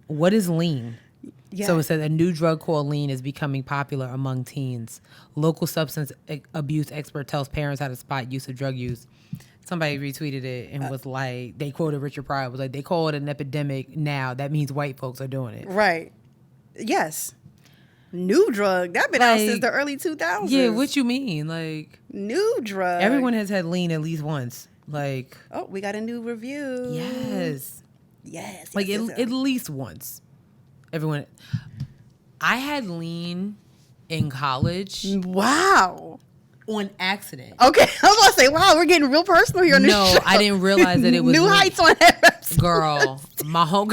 What is lean? Yeah. So it says a new drug called lean is becoming popular among teens. Local substance abuse expert tells parents how to spot use of drug use. Somebody retweeted it and was like, they quoted Richard Pryor, was like, they call it an epidemic now. That means white folks are doing it. Right. Yes. New drug. That been out since the early 2000s. Yeah, what you mean? Like, new drug. Everyone has had lean at least once. Like, oh, we got a new review. Yes. Like, yes, at least once. Everyone. I had lean in college. Wow. On accident. Okay. I was going to say, wow, we're getting real personal here on this show. No, I didn't realize that it was new heights on Headwraps. Girl, my whole...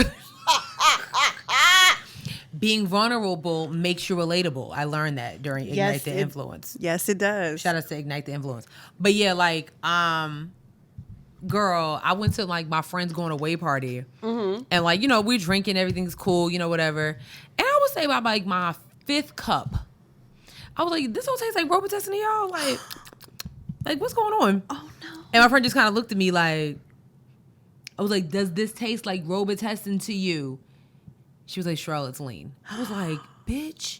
Being vulnerable makes you relatable. I learned that during Ignite the Influence. Yes, it does. Shout out to Ignite the Influence. But yeah, like, girl, I went to like my friend's going away party. Mm-hmm. And like, you know, we're drinking, everything's cool, you know, whatever. And I would say about like my 5th cup, I was like, this don't taste like Robitussin to y'all? Like what's going on? Oh no. And my friend just kind of looked at me like, I was like, does this taste like Robitussin to you? She was like, Charlotte's lean. I was like, bitch.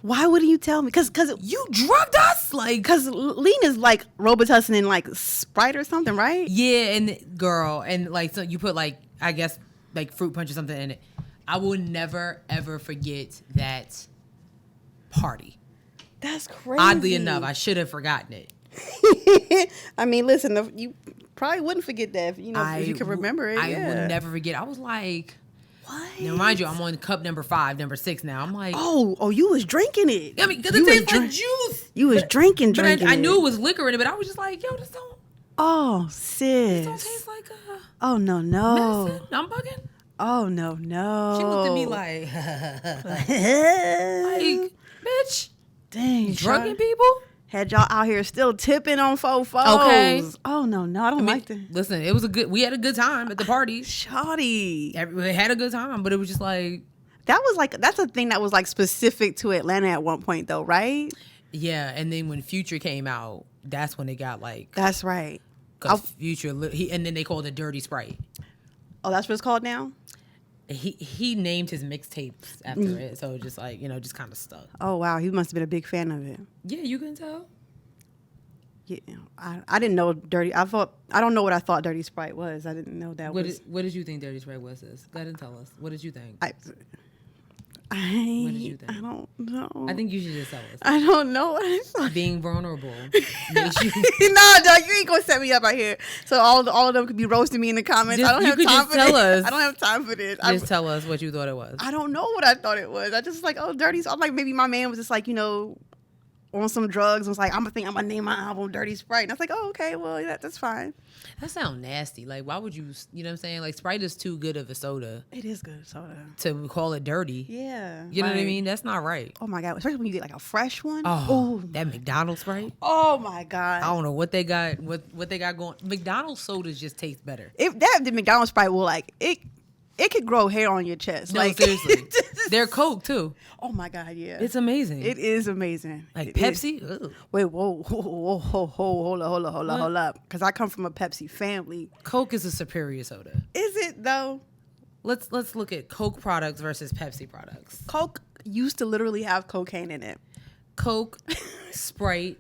Why wouldn't you tell me? Because you drugged us. Like, because lean is like Robitussin in like Sprite or something, right? Yeah, and girl, and like, so you put like, I guess like fruit punch or something in it. I will never ever forget that party. That's crazy. Oddly enough, I should have forgotten it. I mean, listen, you probably wouldn't forget that if if you could remember it. I would never forget. I was like, what? Now, mind you, I'm on cup number 5, number 6 now. I'm like, oh, you was drinking it. I mean, because it tastes like juice. You was drinking I knew it was liquor in it, but I was just like, yo, this don't. Oh, sis. This don't taste like oh, no. Medicine. I'm bugging. Oh, no. She looked at me like, like, bitch. Dang. Drugging people? Had y'all out here still tipping on fofos. Okay. Oh, no. I don't like that. Listen, we had a good time at the party. Shawty. We had a good time, but it was just like. That's a thing that was like specific to Atlanta at one point though, right? Yeah, and then when Future came out, that's when it got like. That's right. Because Future, and then they called it Dirty Sprite. Oh, that's what it's called now? He named his mixtapes after it, so just like, just kind of stuck. Oh wow, he must have been a big fan of it. Yeah, you can tell. Yeah, I didn't know Dirty. I don't know what I thought Dirty Sprite was. I didn't know that. What did you think Dirty Sprite was? Go ahead and tell us. What did you think? What did you think? I don't know. I think you should just tell us. I don't know what I thought. Being vulnerable makes you. No, dog, you ain't gonna set me up right here. So all of them could be roasting me in the comments. I don't have time for this. I don't have time for this. Just tell us what you thought it was. I don't know what I thought it was. I just like, oh, Dirty. So I'm like, maybe my man was just like, on some drugs and was like, I'm gonna name my album Dirty Sprite. And I was like, oh, okay, well, that's fine. That sounds nasty. Like, why would you know what I'm saying? Like, Sprite is too good of a soda. It is good soda. To call it dirty. Yeah. You know what I mean? That's not right. Oh my God. Especially when you get like a fresh one. Oh, that McDonald's Sprite. Oh my God. I don't know what they got, what they got going. McDonald's sodas just taste better. The McDonald's Sprite will like, it could grow hair on your chest. No, like, seriously. They're Coke too. Oh my God, yeah. It's amazing. It is amazing. Like Pepsi? Wait, whoa, hold up. Because I come from a Pepsi family. Coke is a superior soda. Is it though? Let's look at Coke products versus Pepsi products. Coke used to literally have cocaine in it. Coke, Sprite.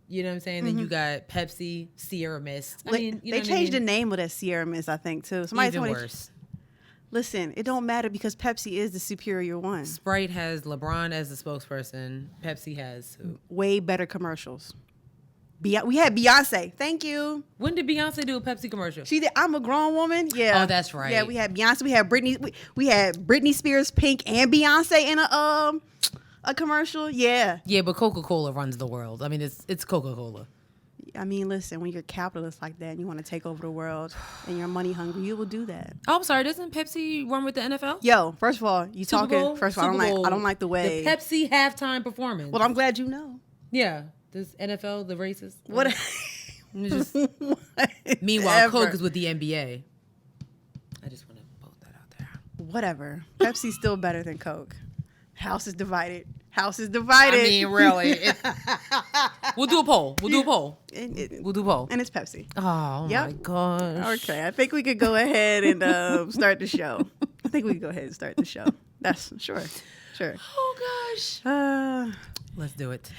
You know what I'm saying? Then you got Pepsi, Sierra Mist. They changed the name of that Sierra Mist, I think, too. Even worse. Listen, it don't matter because Pepsi is the superior one. Sprite has LeBron as the spokesperson. Pepsi has who? Way better commercials. We had Beyonce. Thank you. When did Beyonce do a Pepsi commercial? She did I'm a Grown Woman. Yeah. Oh, that's right. Yeah, we had Beyonce. We had Britney. We had Britney Spears, Pink, and Beyonce in a commercial. Yeah. Yeah, but Coca-Cola runs the world. I mean, it's Coca-Cola. I mean, listen, when you're a capitalist like that and you want to take over the world and you're money hungry, you will do that. Oh, I'm sorry. Doesn't Pepsi run with the NFL? Yo, first of all, I don't like the way the Pepsi halftime performance. Well, I'm glad you know. Yeah. This NFL, the racist. What? Meanwhile, Coke is with the NBA. I just want to put that out there. Whatever. Pepsi's still better than Coke. House is divided. I mean, really. We'll do a poll. We'll do a poll. And it's Pepsi. Oh, my gosh. Okay, I think we could go ahead and start the show. think we can go ahead and start the show. That's sure. Oh gosh. Let's do it.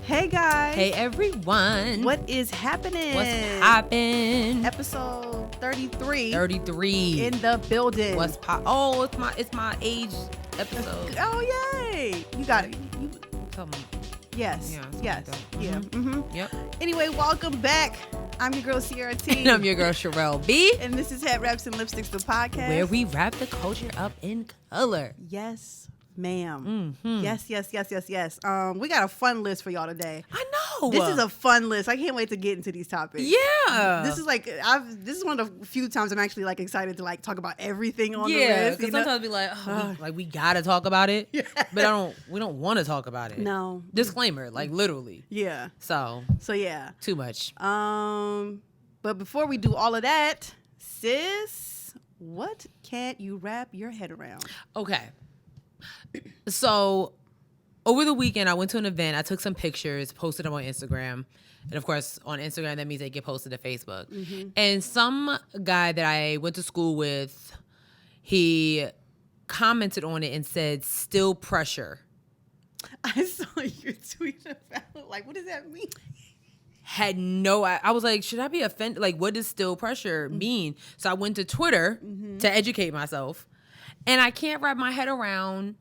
Hey guys. Hey everyone. What is happening? What's happening? Episode 33. 33 in the building. What's it's my age episode. Oh yay! You got it. Tell me. Yes. Yeah. Yes. Like Yeah. Mm-hmm. Yep. Anyway, welcome back. I'm your girl Sierra T. And I'm your girl Sherelle B. And this is Headwraps and Lipsticks, the podcast where we wrap the culture up in color. Yes, ma'am. Mm-hmm. Yes. We got a fun list for y'all today. I know. This is a fun list. I can't wait to get into these topics. Yeah. This is this is one of the few times I'm actually like excited to like talk about everything on the list. Yeah, because sometimes we like, we gotta talk about it, Yeah. but we don't want to talk about it. No. Disclaimer, like literally. Yeah. So yeah. too much. But before we do all of that, sis, what can't you wrap your head around? Okay. So over the weekend, I went to an event. I took some pictures, posted them on Instagram. And of course, on Instagram, that means they get posted to Facebook. Mm-hmm. And some guy that I went to school with, he commented on it and said, "Still pressure." I saw your tweet about it. Like, what does that mean? I was like, should I be offended? Like, what does still pressure mean? So I went to Twitter to educate myself. And I can't wrap my head around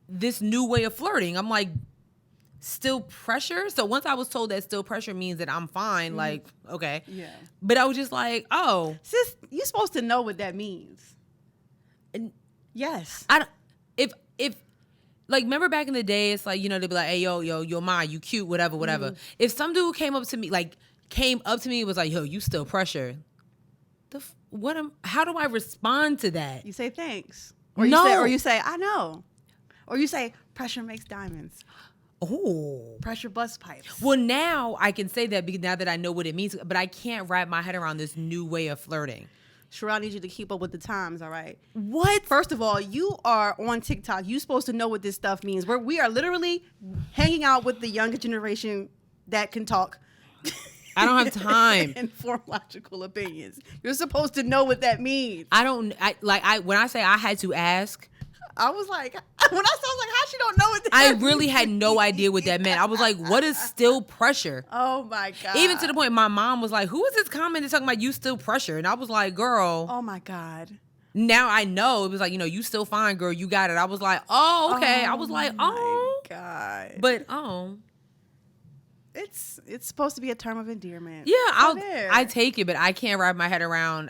this new way of flirting. I'm like, still pressure? So once I was told that still pressure means that I'm fine, like, okay. Yeah. But I was just like, oh. Sis, you're supposed to know what that means. And Yes. I don't, if like, remember back in the day, it's like, they'd be like, hey, yo, Ma, you cute, whatever. If some dude came up to me and was like, yo, you still pressure. How do I respond to that? You say thanks. Or you say, I know. Or you say, pressure makes diamonds. Oh. Pressure bust pipes. Well, now I can say that because now that I know what it means, but I can't wrap my head around this new way of flirting. Sure, I need you to keep up with the times, all right? What? First of all, you are on TikTok. You're supposed to know what this stuff means. We are literally hanging out with the younger generation that can talk. I don't have time. And form logical opinions. You're supposed to know what that means. When I say I had to ask, I was like, how she don't know what that I means? really had no idea what that meant. I was like, what is still pressure? Oh my God. Even to the point my mom was like, who is this comment that's talking about you still pressure? And I was like, girl. Oh my God. Now I know. It was like, you still fine, girl. You got it. I was like, oh, okay. I was like, oh. My God. But, oh. It's supposed to be a term of endearment. Yeah, I take it, but I can't wrap my head around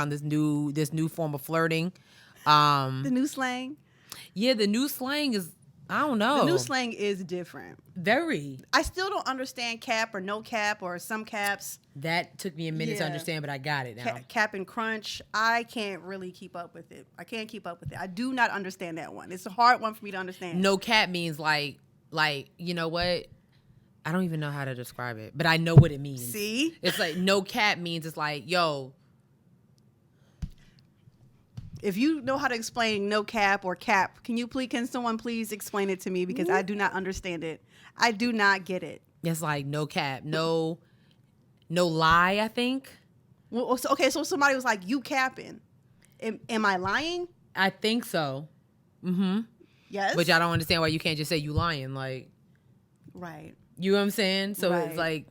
this new form of flirting. The new slang? Yeah, the new slang is, I don't know. The new slang is different. Very. I still don't understand cap or no cap or some caps. That took me a minute to understand, but I got it now. Cap and crunch. I can't really keep up with it. I do not understand that one. It's a hard one for me to understand. No cap means like, you know what? I don't even know how to describe it, but I know what it means. See? It's like no cap means it's like, yo. If you know how to explain no cap or cap, can someone please explain it to me because I do not understand it. I do not get it. It's like no cap, no lie, I think. Well, so somebody was like, you capping. Am I lying? I think so. Mm-hmm. Yes. Which I don't understand why you can't just say you lying, like. Right. You know what I'm saying? So right. It's like.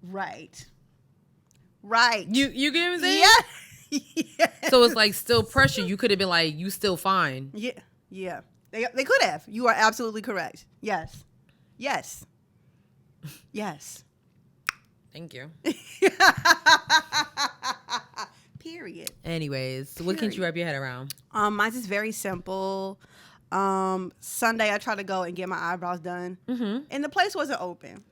Right. You get what I'm saying? Yeah. Yes. So it's like still pressure. You could have been like, you still fine. Yeah. They could have. You are absolutely correct. Yes. Thank you. Period. Anyways, what can you wrap your head around? Mine's is very simple. Sunday I tried to go and get my eyebrows done, and the place wasn't open.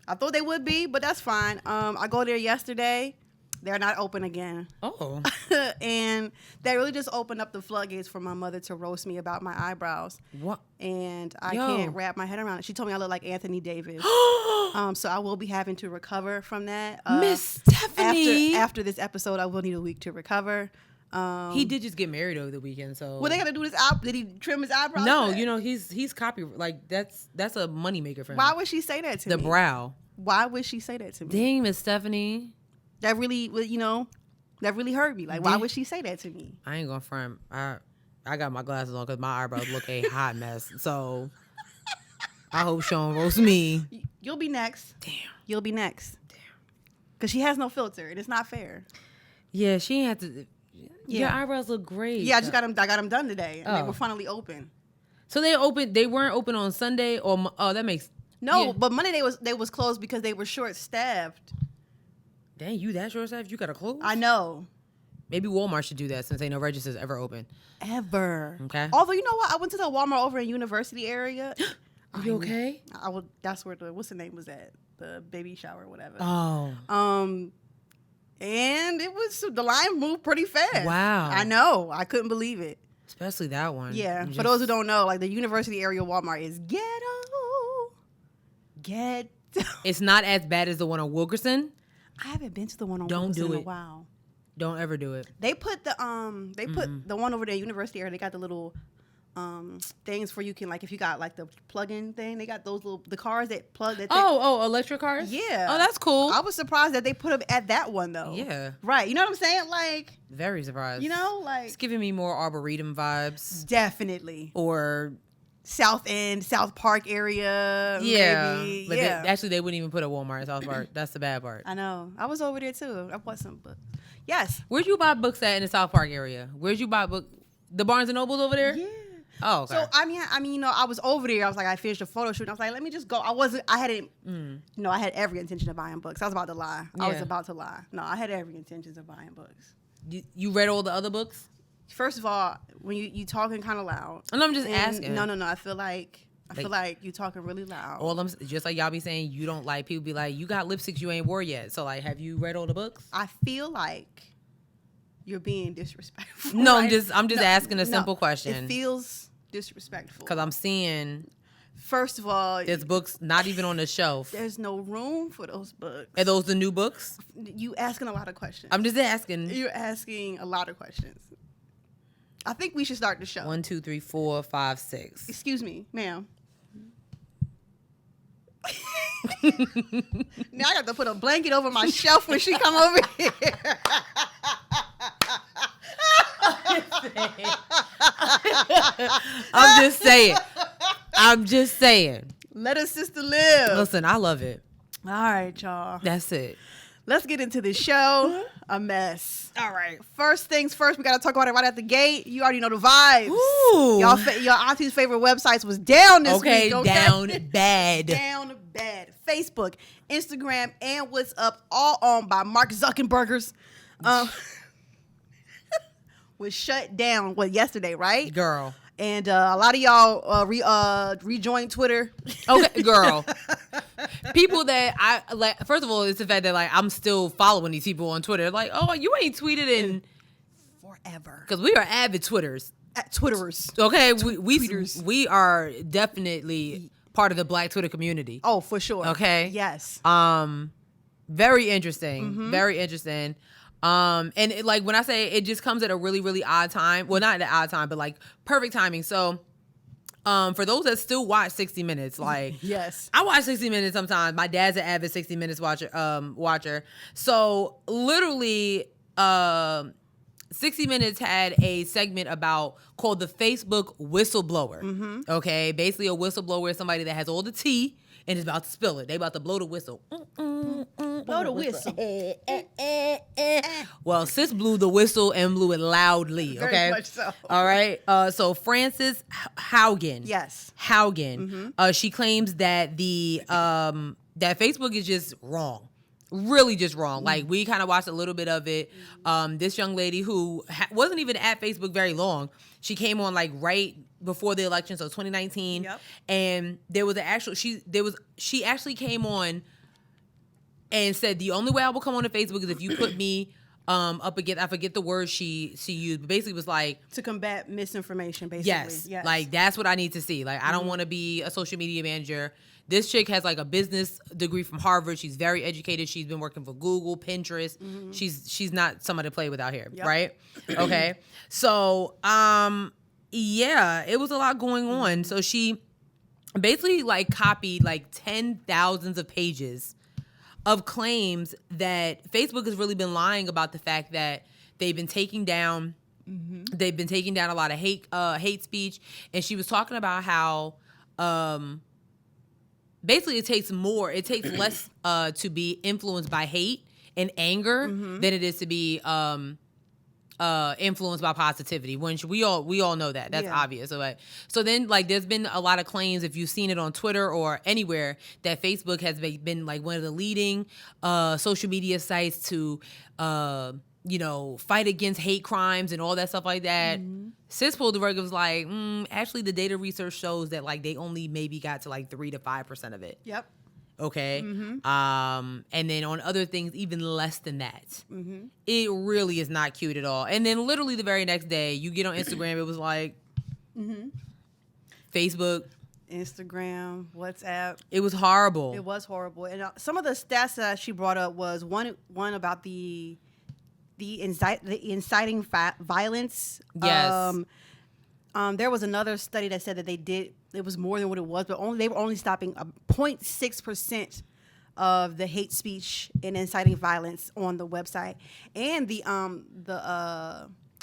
I thought they would be, but that's fine. I go there yesterday. They're not open again. Oh. And they really just opened up the floodgates for my mother to roast me about my eyebrows. What? And I can't wrap my head around it. She told me I look like Anthony Davis. So I will be having to recover from that. Miss Stephanie. After this episode, I will need a week to recover. He did just get married over the weekend, so. Well, they gotta do this. Did he trim his eyebrows? No, he's copy like that's a moneymaker for him. Why would she say that to me? The brow. Why would she say that to me? Dang, Miss Stephanie. That really, that really hurt me. Like, why would she say that to me? I ain't gonna front. I got my glasses on because my eyebrows look a hot mess. So I hope Sean roasts me. You'll be next. Damn. You'll be next. Damn. Because she has no filter, and it's not fair. Yeah, she ain't had to. Yeah. Your eyebrows look great. Yeah, I got them done today, and they were finally open. So they weren't open on Sunday, or that makes but Monday they was closed because they were short staffed. Dang, you that short staffed? You got to close? I know. Maybe Walmart should do that since ain't no registers ever open. Ever. Okay. Although you know what, I went to the Walmart over in University area. Are you okay? That's where what's the name was at, the baby shower, or whatever. Oh. And the line moved pretty fast. Wow. I know. I couldn't believe it. Especially that one. Yeah. For those who don't know, like the University area Walmart is ghetto. It's not as bad as the one on Wilkerson. I haven't been to the one on Don't Wilkerson do in it. a while. Don't ever do it. They put the the one over there, University area. They got the little things for you can, like, if you got like the plug-in thing, they got those the cars that plug that. Electric cars. Yeah. Oh, that's cool. I was surprised that they put them at that one though. Yeah. Right. You know what I'm saying? Like. Very surprised. Like. It's giving me more Arboretum vibes. Definitely. Or. South End, South Park area. Yeah. Maybe. But actually, they wouldn't even put a Walmart in South Park. That's the bad part. I know. I was over there too. I bought some books. Yes. Where'd you buy books at in the South Park area? Where'd you buy the Barnes and Nobles over there? Yeah. Oh, okay. So I mean, I was over there. I was like, I finished a photo shoot. And I was like, let me just go. I had every intention of buying books. I was about to lie. Yeah. I was about to lie. No, I had every intention of buying books. You read all the other books? First of all, when you talking kind of loud. And I'm just asking. No. I feel like you talking really loud. All I'm just like y'all be saying, you don't like people be like, you got lipsticks you ain't wore yet. So like, have you read all the books? I feel like you're being disrespectful. No, right? I'm just asking a simple question. It feels disrespectful because I'm seeing. First of all, there's books not even on the shelf. There's no room for those books. Are those the new books? You asking a lot of questions. I'm just asking. You're asking a lot of questions. I think we should start the show. 1, 2, 3, 4, 5, 6. Excuse me, ma'am. Now I got to put a blanket over my shelf when she come over here. I'm just saying. Let a sister live. Listen, I love it. All right, y'all. That's it. Let's get into the show. A mess. All right. First things first, we got to talk about it right at the gate. You already know the vibes. Ooh. Your auntie's favorite websites was down this week. Okay, down bad. Down bad. Facebook, Instagram, and What's Up, all owned by Mark Zuckerbergers. Was shut down, yesterday, right? Girl. And a lot of y'all rejoined Twitter. Okay, girl. People that I like. First of all, it's the fact that like I'm still following these people on Twitter. Like, oh, you ain't tweeted in forever. Because we are avid Twitterers. Twitterers. Okay, we are definitely part of the Black Twitter community. Oh, for sure. Okay. Yes. Very interesting. Mm-hmm. Very interesting. And it, like when I say it just comes at a really, really odd time. Well, not at odd time, but like perfect timing. So, for those that still watch 60 Minutes, like yes, I watch 60 Minutes sometimes. My dad's an avid 60 Minutes watcher. So literally, 60 Minutes had a segment called the Facebook Whistleblower. Mm-hmm. Okay, basically a whistleblower is somebody that has all the tea and is about to spill it. They about to blow the whistle. Blow the whistle. Well, sis blew the whistle and blew it loudly. Okay, very much so. All right. So Frances Haugen. Yes. Haugen. Mm-hmm. She claims that that Facebook is just wrong. Really just wrong. Like, we kind of watched a little bit of it. This young lady who wasn't even at Facebook very long, she came on like right before the election, so 2019. Yep. And there was she actually came on and said, the only way I will come on to Facebook is if you put me up against, I forget the word she used, but basically was like, to combat misinformation, basically. yes. Like, that's what I need to see. Like, I don't want to be a social media manager. This chick has like a business degree from Harvard. She's very educated. She's been working for Google, Pinterest. She's not someone to play with out here, right? Okay. So, yeah, it was a lot going on. So she basically like copied like 10,000s of pages of claims that Facebook has really been lying about the fact that they've been taking down they've been taking down a lot of hate speech. And she was talking about how basically it takes less to be influenced by hate and anger than it is to be influenced by positivity, which we all know that. That's obvious. So then, like, there's been a lot of claims, if you've seen it on Twitter or anywhere, that Facebook has been like one of the leading social media sites to fight against hate crimes and all that stuff like that. Sis pulled the rug, was like, actually the data research shows that like they only maybe got to like 3 to 5% of it. Yep. Okay. And then on other things, even less than that. It really is not cute at all. And then literally the very next day, you get on Instagram, it was like Facebook, Instagram, WhatsApp. It was horrible. It was horrible. And some of the stats that she brought up was one about the inciting violence. Yes. There was another study that said that it was more than what it was, but they were only stopping 0.6% of the hate speech and inciting violence on the website. And the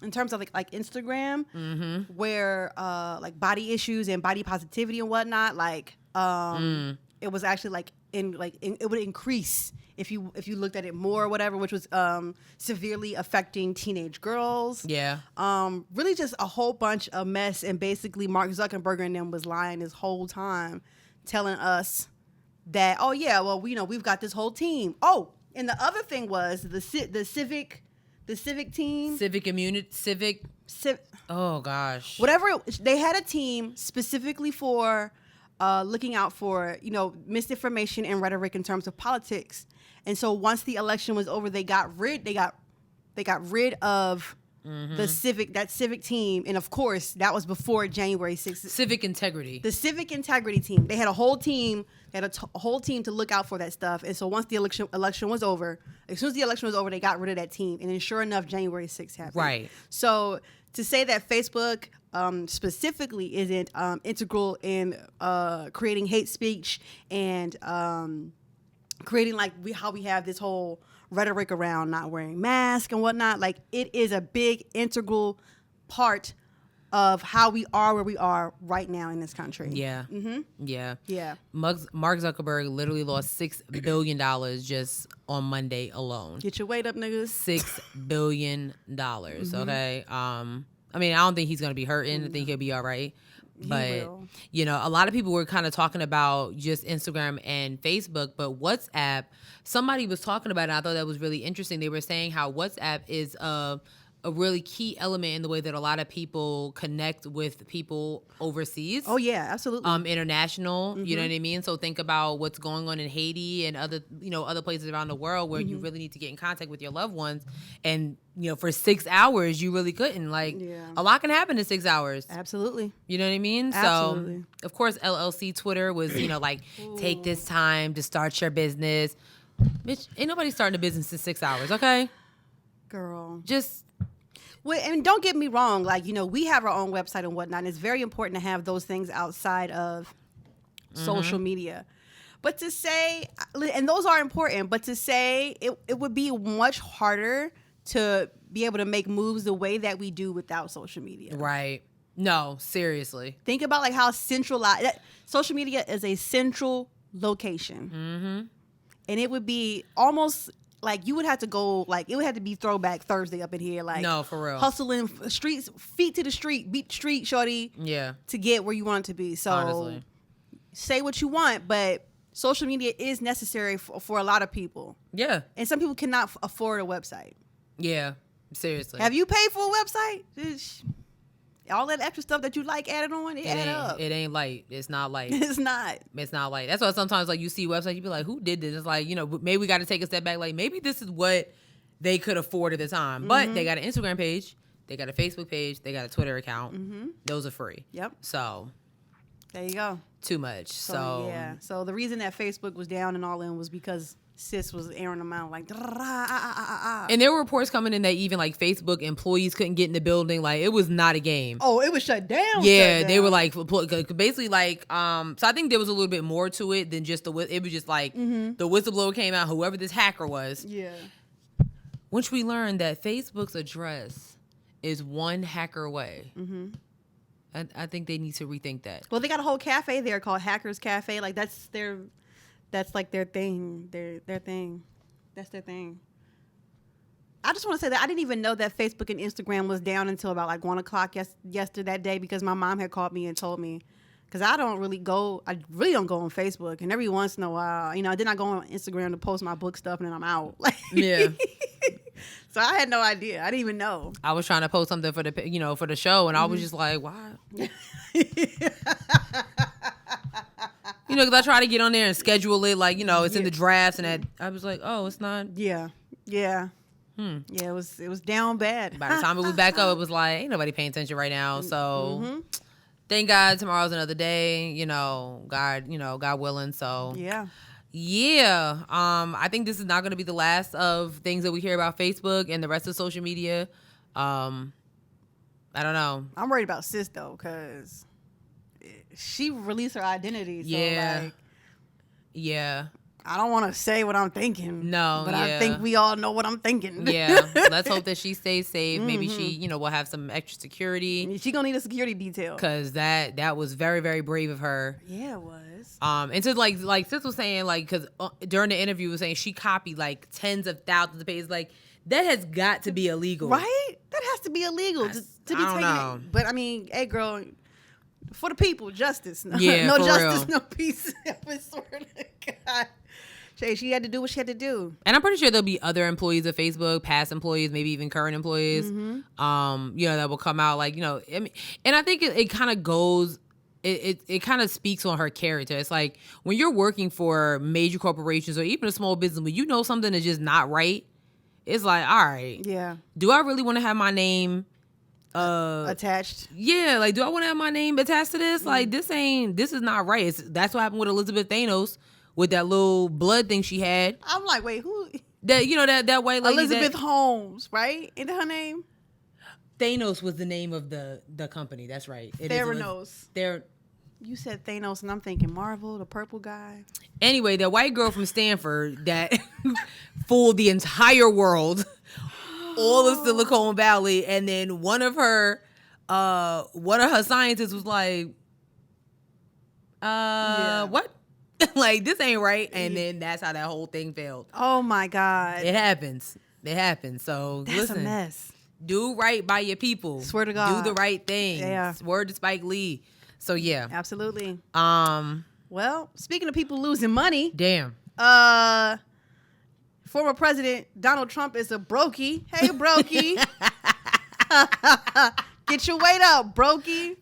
in terms of like Instagram, where like body issues and body positivity and whatnot, like it was actually like it would increase if you looked at it more or whatever, which was severely affecting teenage girls. Yeah. Really just a whole bunch of mess. And basically Mark Zuckerberg and them was lying this whole time, telling us that, oh yeah, well, we've got this whole team. Oh, and the other thing was the civic team. Oh gosh. Whatever, they had a team specifically for looking out for, misinformation and rhetoric in terms of politics. And so once the election was over, they got rid of the civic team. And of course, that was before January 6th. Civic integrity. The civic integrity team. They had a whole team. They had a whole team to look out for that stuff. And so once the election was over, as soon as the election was over, they got rid of that team. And then sure enough, January 6th happened. Right. So to say that Facebook specifically isn't integral in creating hate speech and creating how we have this whole rhetoric around not wearing masks and whatnot, like it is a big integral part of how we are where we are right now in this country. Yeah. Yeah. Mark Zuckerberg literally lost $6 billion just on Monday alone. Get your weight up, niggas. $6 billion. Okay. I mean, I don't think he's going to be hurting. I think he'll be all right. But, a lot of people were kind of talking about just Instagram and Facebook, but WhatsApp, somebody was talking about it. And I thought that was really interesting. They were saying how WhatsApp is a really key element in the way that a lot of people connect with people overseas. Oh yeah, absolutely. International, you know what I mean? So think about what's going on in Haiti and other places around the world where you really need to get in contact with your loved ones. And, for 6 hours, you really couldn't. A lot can happen in 6 hours. Absolutely. You know what I mean? Absolutely. So, of course, LLC Twitter was, take this time to start your business. Bitch, ain't nobody starting a business in 6 hours, okay? Girl. Just... Well, and don't get me wrong, we have our own website and whatnot, and it's very important to have those things outside of social media. But to say, and those are important, but to say it would be much harder to be able to make moves the way that we do without social media. Right. No, seriously. Think about how centralized, social media is a central location. And it would be almost... you would have to go, it would have to be Throwback Thursday up in here. No, for real. Hustling streets, feet to the street, beat the street, shorty. Yeah. To get where you want it to be. So, honestly, say what you want, but social media is necessary for a lot of people. Yeah. And some people cannot afford a website. Yeah. Seriously. Have you paid for a website? All that extra stuff that you added on, it add up. It ain't light. It's not light. It's not. It's not light. That's why sometimes you see websites, you be like, who did this? It's maybe we got to take a step back. Maybe this is what they could afford at the time. But they got an Instagram page, they got a Facebook page, they got a Twitter account. Those are free. Yep. So there you go. Too much. So yeah. So the reason that Facebook was down and all in was because sis was airing them out like. And there were reports coming in that even like Facebook employees couldn't get in the building. Like it was not a game. Oh, it was shut down. Yeah, they were like basically like so I think there was a little bit more to it than just it was just like the whistleblower came out, whoever this hacker was. Yeah. Once we learned that Facebook's address is one hacker away. I think they need to rethink that. Well, they got a whole cafe there called Hackers Cafe. Like that's like their thing. Their thing. That's their thing. I just want to say that I didn't even know that Facebook and Instagram was down until about like 1 o'clock yesterday that day because my mom had called me and told me. Because I really don't go on Facebook. And every once in a while, then I go on Instagram to post my book stuff and then I'm out. Yeah. So I had no idea. I didn't even know. I was trying to post something for the show, and I was just like, why? Because I try to get on there and schedule it, like, it's in the drafts, and I was like, oh, it's not. Yeah. Yeah, it was down bad. By the time it was back up, it was like, ain't nobody paying attention right now. So thank God tomorrow's another day, God willing. So yeah. I think this is not going to be the last of things that we hear about Facebook and the rest of social media. I don't know. I'm worried about sis though, because she released her identity. So yeah. I don't want to say what I'm thinking. No, but I think we all know what I'm thinking. Yeah, let's hope that she stays safe. Maybe she, will have some extra security. She gonna need a security detail. Because that was very, very brave of her. Yeah, it was. And so like sis was saying, like, because during the interview was saying she copied like tens of thousands of pages. Like that has got to be illegal, right? That has to be illegal to be taken. Know. But I mean, hey, girl. For the people, justice. No, yeah, no for justice, real. no peace. I swear to God. She had to do what she had to do. And I'm pretty sure there'll be other employees of Facebook, past employees, maybe even current employees, that will come out like, and I think it kind of goes, it kind of speaks on her character. It's like when you're working for major corporations or even a small business, when you know something is just not right, it's like, all right, yeah. Do I really want to have my name attached? Yeah, like, do I want to have my name attached to this? Like, this is not right. That's what happened with Elizabeth Thanos. With that little blood thing she had. I'm like, wait, who? That that white lady. Elizabeth Holmes, right? Isn't her name? Thanos was the name of the company. That's right. Theranos. You said Thanos, and I'm thinking Marvel, the purple guy. Anyway, the white girl from Stanford that fooled the entire world, all of Silicon Valley, and then one of her scientists was like, what? Like, this ain't right. And then that's how that whole thing failed. Oh my God. It happens. So that's listen. A mess. Do right by your people. Swear to God. Do the right thing. Yeah. Word to Spike Lee. So yeah. Absolutely. Well, speaking of people losing money. Damn. Former President Donald Trump is a Brokie. Hey, Brokie. Get your weight up, Brokie.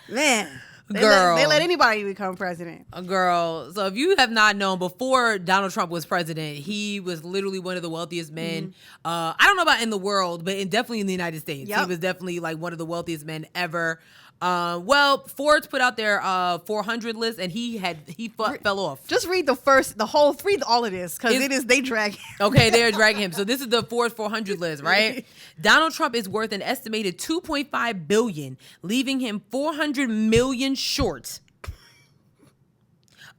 Man. They let anybody become president. Girl. So if you have not known, before Donald Trump was president, he was literally one of the wealthiest men. I don't know about in the world, but definitely in the United States. Yep. He was definitely like one of the wealthiest men ever. Forbes put out their 400 list, and he fell off. Just read read all of this, because they drag him. Okay, they're dragging him. So this is the Forbes 400 list, right? Donald Trump is worth an estimated $2.5 billion, leaving him $400 million short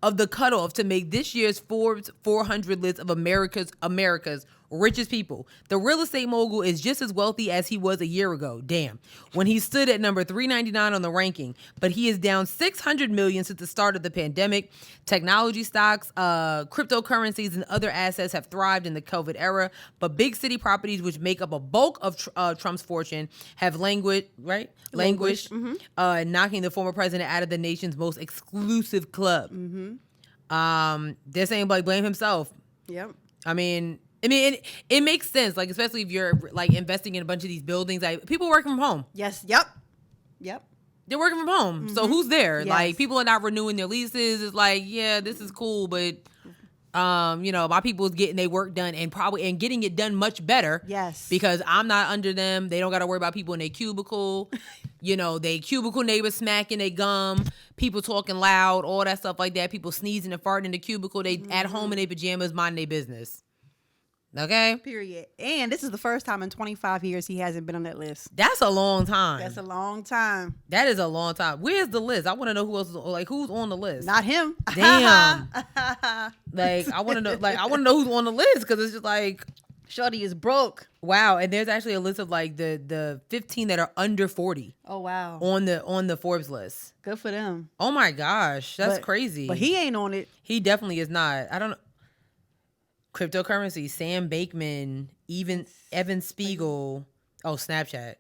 of the cutoff to make this year's Forbes 400 list of America's richest people. The real estate mogul is just as wealthy as he was a year ago. Damn. When he stood at number 399 on the ranking, but he is down $600 million since the start of the pandemic. Technology stocks, cryptocurrencies, and other assets have thrived in the COVID era, but big city properties, which make up a bulk of Trump's fortune, have languished, knocking the former president out of the nation's most exclusive club. They're saying, like, blame himself. Yep. I mean, it makes sense, like, especially if you're like investing in a bunch of these buildings. Like, people working from home. Yes. Yep. They're working from home. So who's there? Yes. Like, people are not renewing their leases. It's like, yeah, this is cool, but My people is getting their work done and getting it done much better. Yes. Because I'm not under them. They don't got to worry about people in their cubicle. They cubicle neighbors smacking their gum, people talking loud, all that stuff like that. People sneezing and farting in the cubicle. They at home in their pajamas, minding their business. Okay? Period. And this is the first time in 25 years he hasn't been on that list. That's a long time. That's a long time. That is a long time. Where's the list? I want to know who else is who's on the list. Not him. Damn. I want to know. I want to know who's on the list because it's just like. Shorty is broke. Wow, and there's actually a list of the 15 that are under 40. Oh wow. On the Forbes list. Good for them. Oh my gosh, that's crazy. But he ain't on it. He definitely is not. I don't know. Cryptocurrency, Sam Bankman, even Evan Spiegel. Oh, Snapchat.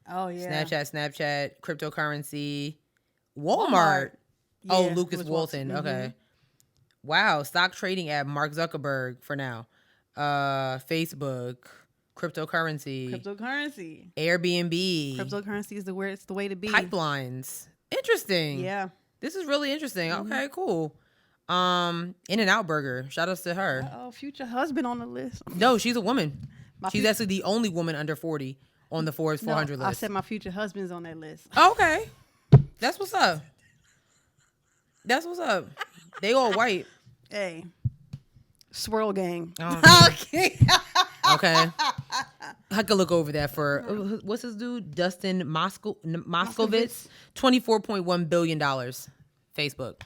Oh yeah. Snapchat, cryptocurrency, Walmart. Oh, Lucas Walton. Mm-hmm. Okay. Wow, stock trading app Mark Zuckerberg for now. Facebook, cryptocurrency, Airbnb. Cryptocurrency is it's the way to be. Pipelines. Interesting. Yeah. This is really interesting. Mm-hmm. Okay, cool. In-N-Out Burger. Shout outs to her. Oh, future husband on the list. No, she's a woman. She's actually the only woman under 40 on the Forbes 400 list. I said my future husband's on that list. Okay. That's what's up. They all white. Hey. Swirl gang. Okay. Okay. I could look over that for what's his dude? Dustin Moskovitz. $24.1 billion. Facebook.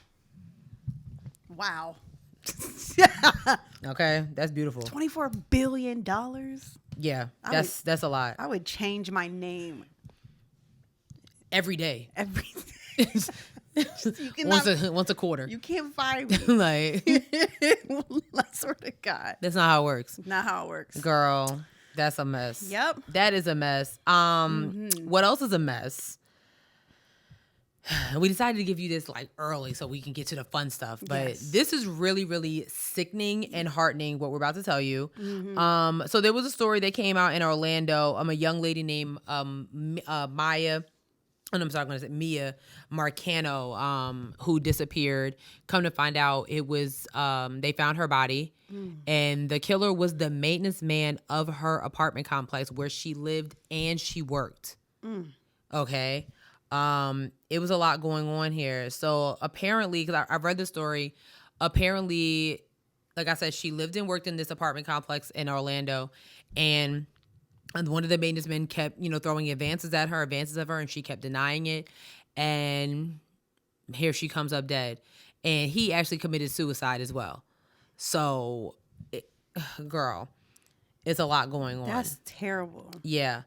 Wow. Okay, that's beautiful. $24 billion. Yeah, that's a lot. I would change my name every day. Once a quarter. You can't find me. I swear to God. That's not how it works. Not how it works. Girl, that's a mess. Yep. That is a mess. What else is a mess? We decided to give you this early so we can get to the fun stuff. But This is really, really sickening and heartening what we're about to tell you. Mm-hmm. So there was a story that came out in Orlando. A young lady named Miya Marcano, who disappeared. Come to find out, it was they found her body, and the killer was the maintenance man of her apartment complex where she lived and she worked. Okay, it was a lot going on here. So apparently, because I read the story, apparently, like I said, she lived and worked in this apartment complex in Orlando, and one of the maintenance men kept, throwing advances of her, and she kept denying it. And here she comes up dead. And he actually committed suicide as well. So, girl, it's a lot going on. That's terrible. Yeah.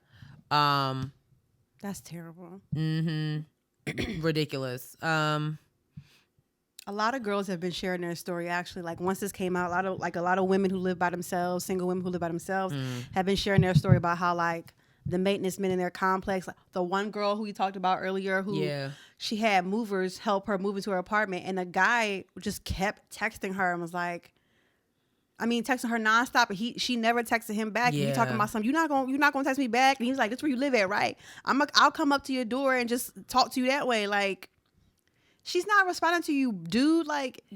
That's terrible. Mm-hmm. Ridiculous. A lot of girls have been sharing their story. Actually, once this came out, a lot of women who live by themselves, single women who live by themselves, have been sharing their story about how the maintenance men in their complex. The one girl who we talked about earlier, who she had movers help her move into her apartment, and the guy just kept texting her and was texting her nonstop, and she never texted him back. Yeah. And he talking about something. You're not gonna text me back, and he was like, "That's where you live at, right? I'll come up to your door and just talk to you that way, She's not responding to you, dude.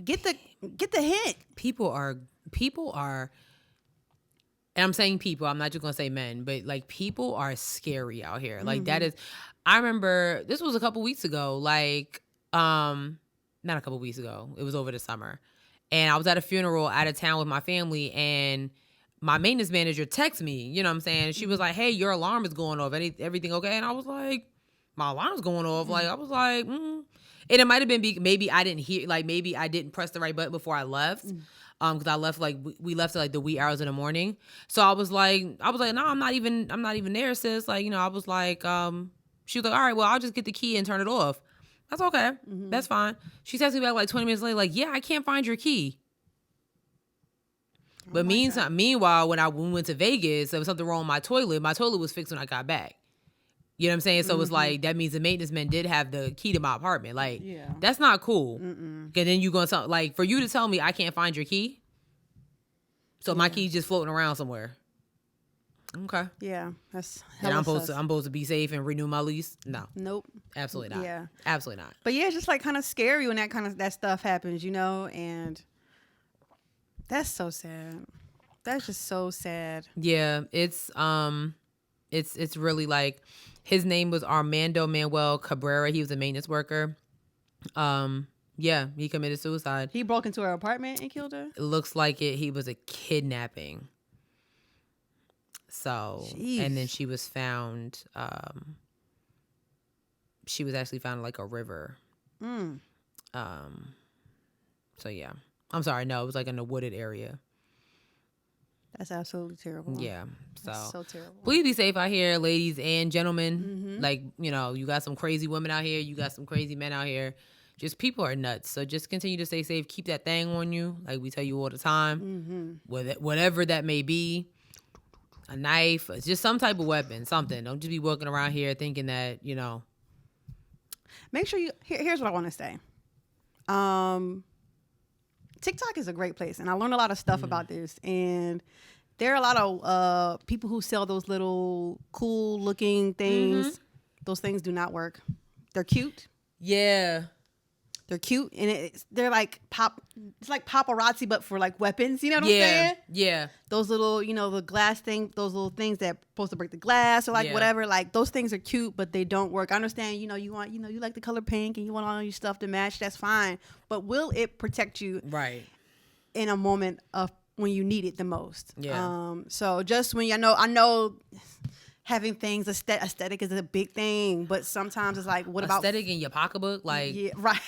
Get the hint. People are, and I'm saying people, I'm not just gonna say men, but people are scary out here. That is, I remember this was a couple weeks ago, not a couple weeks ago. It was over the summer. And I was at a funeral out of town with my family, and my maintenance manager texted me, you know what I'm saying? She was like, "Hey, your alarm is going off. Everything okay?" And I was like, "My alarm's going off." I was like, And it might have been maybe I didn't hear, maybe I didn't press the right button before I left. Because I left, we left at the wee hours in the morning. So I was like, no, I'm not even there, sis. I was like, she was like, all right, well, I'll just get the key and turn it off. That's okay. Mm-hmm. That's fine. She texted me back 20 minutes later, yeah, I can't find your key. But meanwhile, when we went to Vegas, there was something wrong with my toilet. My toilet was fixed when I got back. You know what I'm saying? So it's that means the maintenance man did have the key to my apartment. That's not cool. And then you going to for you to tell me I can't find your key. So my key's just floating around somewhere. Okay. Yeah, that's. And I'm supposed to be safe and renew my lease? No. Nope. Absolutely not. Yeah. Absolutely not. But yeah, it's just kind of scary when that stuff happens, and That's so sad. That's just so sad. Yeah, it's really like his name was Armando Manuel Cabrera. He was a maintenance worker. Yeah, he committed suicide. He broke into her apartment and killed her? It looks like it. He was a kidnapping. So, Jeez. And then she was found, she was actually found in like a river. So yeah. I'm sorry. No, it was like in a wooded area. That's absolutely terrible. Yeah. That's so terrible. Please be safe out here, ladies and gentlemen. Like, you know, you got some crazy women out here. You got some crazy men out here. Just people are nuts. So just continue to stay safe. Keep that thing on you. Like we tell you all the time. Whatever that may be. A knife. Just some type of weapon. Something. Don't just be walking around here thinking that, you know. Make sure you... Here's what I want to say. TikTok is a great place. And I learned a lot of stuff about this. And there are a lot of people who sell those little cool looking things. Those things do not work. They're cute. Yeah. They're cute, and they're like it's like paparazzi, but for like weapons. You know what I'm saying? Yeah. Those little, you know, the glass thing, those little things that supposed to break the glass or like whatever. Like those things are cute, but they don't work. I understand. You know, you like the color pink, and you want all your stuff to match. That's fine. But will it protect you? Right. In a moment of when you need it the most. Yeah. So just when I know. Having things aesthetic is a big thing, but sometimes it's like, what about aesthetic in your pocketbook? Like, yeah, right.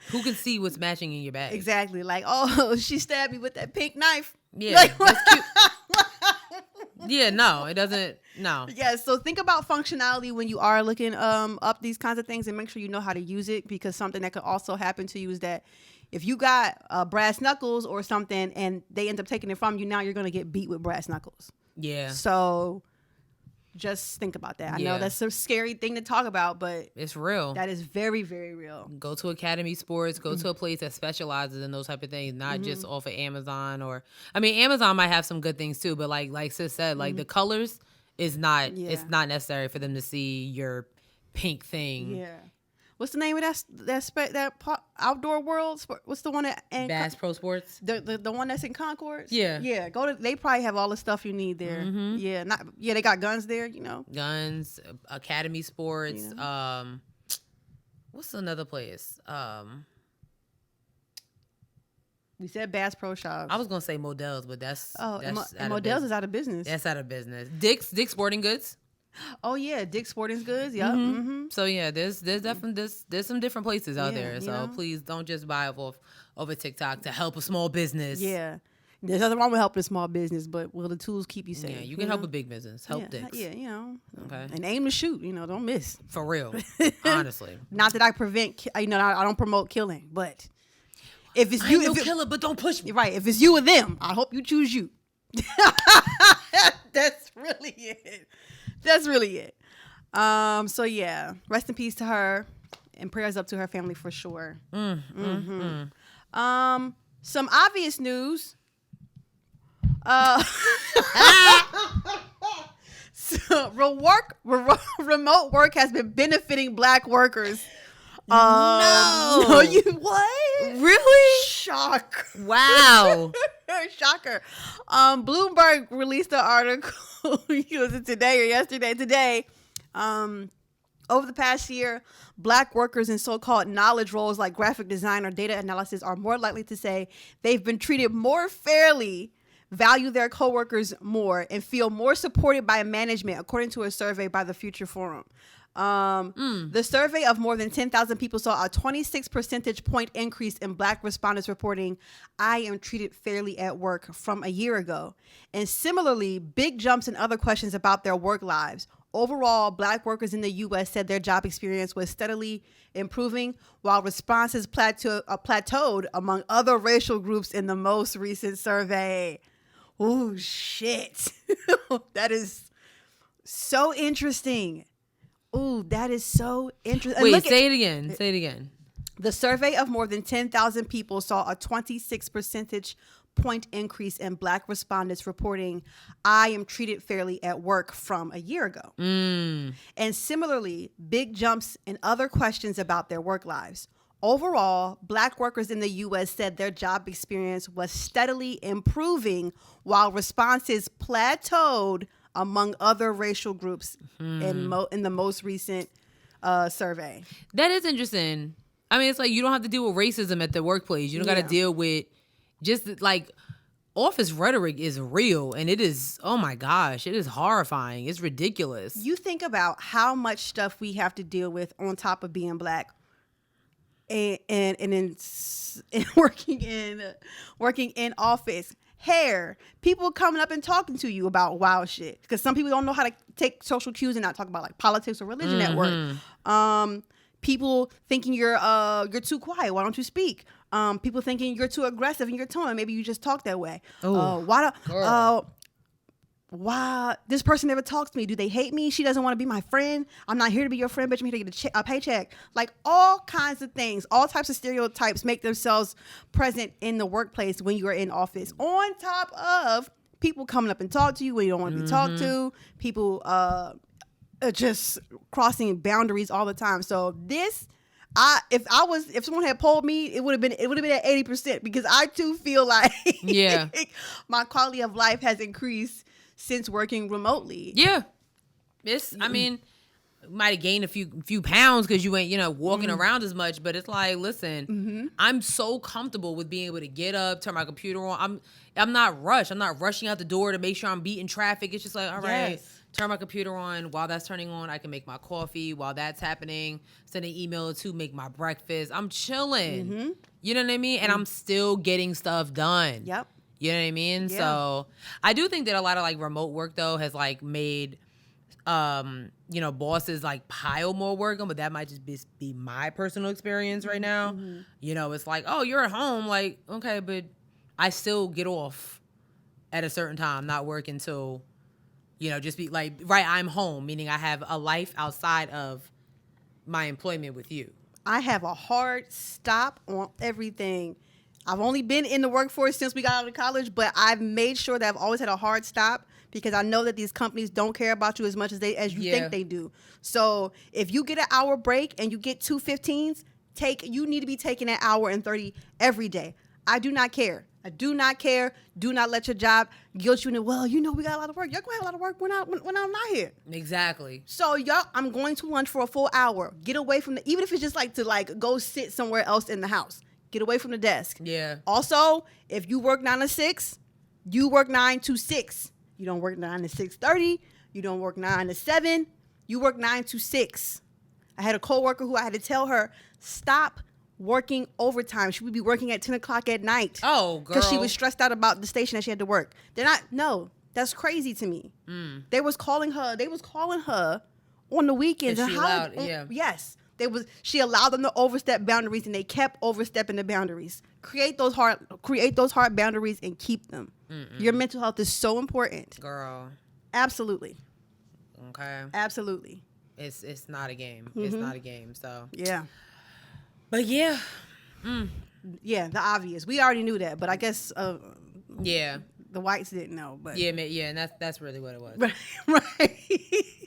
Who can see what's matching in your bag? Exactly. Like, oh, she stabbed me with that pink knife. Yeah, like, that's cute. Yeah, no, it doesn't. No. Yeah, so think about functionality when you are looking up these kinds of things, and make sure you know how to use it, because something that could also happen to you is that if you got brass knuckles or something and they end up taking it from you, now you're going to get beat with brass knuckles. Yeah. So just think about that. I know that's a scary thing to talk about, but it's real. That is very, very real. Go to Academy Sports. Go to a place that specializes in those type of things, not just off of Amazon. Amazon might have some good things too, but like sis said, like the colors is not. It's not necessary for them to see your pink thing. Yeah. What's the name of that outdoor world? What's the one in Bass Pro Sports? The one that's in Concord? Yeah. Yeah. They probably have all the stuff you need there. Yeah. They got guns there, you know. Guns, Academy Sports, what's another place? We said Bass Pro Shops. I was gonna say Models, but that's Models is out of business. That's out of business. Dick's Sporting Goods. Oh yeah, Dick's Sporting Goods. Yeah. So yeah, there's definitely there's some different places out there. So please don't just buy off over TikTok to help a small business. Yeah, there's nothing wrong with helping a small business, but will the tools keep you safe? Yeah, you can help a big business. Help Dick's. Yeah, you know. Okay. And aim to shoot. You know, don't miss. For real, honestly. Not that I prevent. I don't promote killing, but if it's you, killer, but don't push me. Right. If it's you or them, I hope you choose you. That's really it. That's really it. So yeah, rest in peace to her, and prayers up to her family for sure. Some obvious news. So remote work has been benefiting Black workers. No, you what? Really? Shock! Wow. Shocker. Bloomberg released an article. Was it today or yesterday? Today. Over the past year, Black workers in so-called knowledge roles like graphic design or data analysis are more likely to say they've been treated more fairly, value their coworkers more, and feel more supported by management, according to a survey by the Future Forum. The survey of more than 10,000 people saw a 26 percentage point increase in Black respondents reporting, "I am treated fairly at work," from a year ago. And similarly, big jumps in other questions about their work lives. Overall, Black workers in the U.S. said their job experience was steadily improving, while responses plateaued among other racial groups in the most recent survey. Oh, shit. That is so interesting. Ooh, that is so interesting. Wait, say it again. Say it again. The survey of more than 10,000 people saw a 26 percentage point increase in Black respondents reporting, "I am treated fairly at work," from a year ago. And similarly, big jumps in other questions about their work lives. Overall, Black workers in the U.S. said their job experience was steadily improving while responses plateaued among other racial groups in the most recent survey. That is interesting. I mean, it's like you don't have to deal with racism at the workplace. You don't got to deal with just like office rhetoric is real, and it is, oh my gosh, it is horrifying. It's ridiculous. You think about how much stuff we have to deal with on top of being Black. And in working in office, hair, people coming up and talking to you about wild shit, because some people don't know how to take social cues and not talk about like politics or religion at work. People thinking you're too quiet. Why don't you speak? People thinking you're too aggressive in your tone. Maybe you just talk that way. Why this person never talks to me? Do they hate me? She doesn't want to be my friend. I'm not here to be your friend, bitch. I'm here to get a paycheck. Like all kinds of things, all types of stereotypes make themselves present in the workplace when you are in office. On top of people coming up and talk to you when you don't want to be talked to. People just crossing boundaries all the time. So this, if someone had polled me, it would have been at 80%, because I too feel like my quality of life has increased since working remotely. Yeah. I mean, might have gained a few pounds because you ain't, walking around as much, but it's like, listen, I'm so comfortable with being able to get up, turn my computer on. I'm not rushed. I'm not rushing out the door to make sure I'm beating traffic. It's just like, all right, turn my computer on. While that's turning on, I can make my coffee. While that's happening, send an email or two, make my breakfast. I'm chilling. You know what I mean? And I'm still getting stuff done. Yep. You know what I mean? Yeah. So I do think that a lot of like remote work though has like made, bosses like pile more work on, but that might just be my personal experience right now. It's like, oh, you're at home. Like, okay, but I still get off at a certain time, not work until, just be like, right, I'm home, meaning I have a life outside of my employment with you. I have a hard stop on everything. I've only been in the workforce since we got out of college, but I've made sure that I've always had a hard stop, because I know that these companies don't care about you as much as you think they do. So if you get an hour break and you get 2 15s, you need to be taking an hour and 30 every day. I do not care. I do not care. Do not let your job guilt you into, well, we got a lot of work. You're going to have a lot of work when I'm not here. Exactly. So, I'm going to lunch for a full hour. Get away from even if it's just like to go sit somewhere else in the house. Get away from the desk. Yeah. Also, if you work 9 to 6, you work 9 to 6. You don't work 9 to 6:30. You don't work 9 to 7. You work 9 to 6. I had a coworker who I had to tell her, stop working overtime. She would be working at 10 o'clock at night. Oh, girl. Because she was stressed out about the station that she had to work. No, that's crazy to me. They was calling her on the weekends. Yes. She allowed them to overstep boundaries, and they kept overstepping the boundaries. Create those hard boundaries and keep them. Your mental health is so important, girl. Absolutely. Okay. Absolutely. It's not a game. It's not a game. So yeah. But yeah. Yeah, the obvious. We already knew that, but I guess the whites didn't know. But and that's really what it was. Right.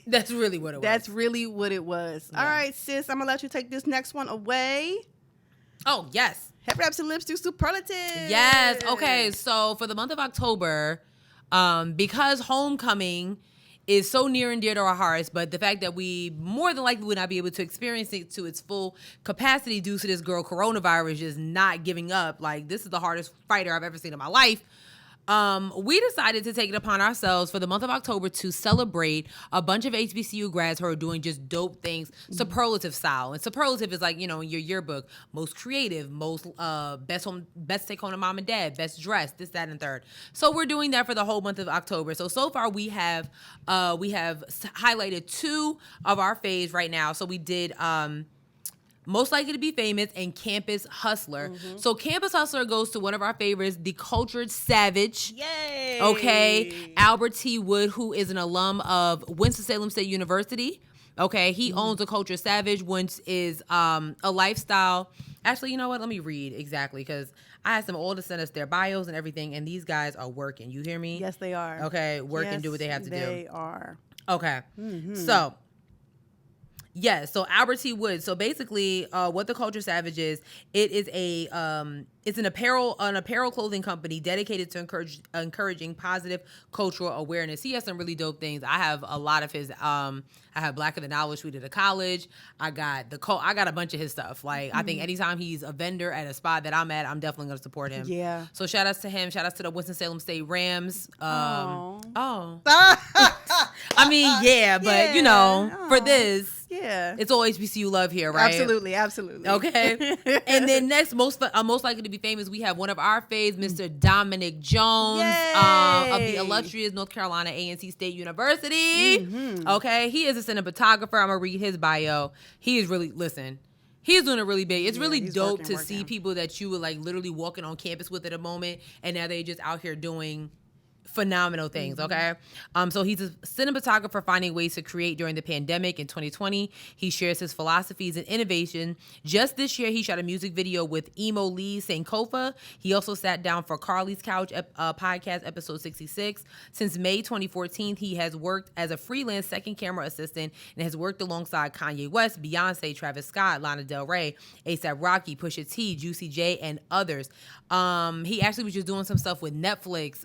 That's really what it was. That's really what it was. Yeah. All right, sis, I'm going to let you take this next one away. Oh, yes. Headwraps and lips do superlatives. Yes. Okay, so for the month of October, because homecoming is so near and dear to our hearts, but the fact that we more than likely would not be able to experience it to its full capacity due to this girl coronavirus just not giving up. Like, this is the hardest fighter I've ever seen in my life. We decided to take it upon ourselves for the month of October to celebrate a bunch of HBCU grads who are doing just dope things, superlative style. And superlative is like, in your yearbook, most creative, most best take home to mom and dad, best dressed, this, that, and third. So we're doing that for the whole month of October. So far we have highlighted 2 of our faves right now. So we did Most Likely to Be Famous and Campus Hustler. So Campus Hustler goes to one of our favorites, the Cultured Savage. Yay! Okay. Albert T. Wood, who is an alum of Winston-Salem State University. Okay. He owns the Cultured Savage, which is a lifestyle. Actually, you know what? Let me read exactly, because I asked them all to send us their bios and everything, and these guys are working. You hear me? Yes, they are. Okay. Work and do what they have to do. They are. Okay. So... Yes, so Albert T. Wood. So basically, what the Culture Savage is, it is it's an apparel clothing company dedicated to encouraging positive cultural awareness. He has some really dope things. I have a lot of his. I have Blacker Than Knowledge Suite at college. I got I got a bunch of his stuff. Like I think anytime he's a vendor at a spot that I'm at, I'm definitely gonna support him. Yeah. So shout outs to him. Shout outs to the Winston-Salem State Rams. Oh. I mean, yeah, but you know, for this. Yeah, it's all HBCU love here, right? Absolutely. Okay. And then next, most likely to be famous, we have one of our faves, Mr. Dominic Jones of the illustrious North Carolina A&T State University. Mm-hmm. Okay, he is a cinematographer. I'm gonna read his bio. He is really He's doing it really big. It's really dope to see people that you were like literally walking on campus with at a moment, and now they just out here doing phenomenal things. Okay. So he's a cinematographer finding ways to create during the pandemic in 2020. He shares his philosophies and innovation. Just this year, he shot a music video with emo Lee Sankofa. He also sat down for Carly's Couch podcast episode 66. Since May 2014, he has worked as a freelance second camera assistant and has worked alongside Kanye West, Beyonce, Travis Scott, Lana Del Rey, A$AP Rocky, Pusha T, Juicy J, and others. He actually was just doing some stuff with Netflix.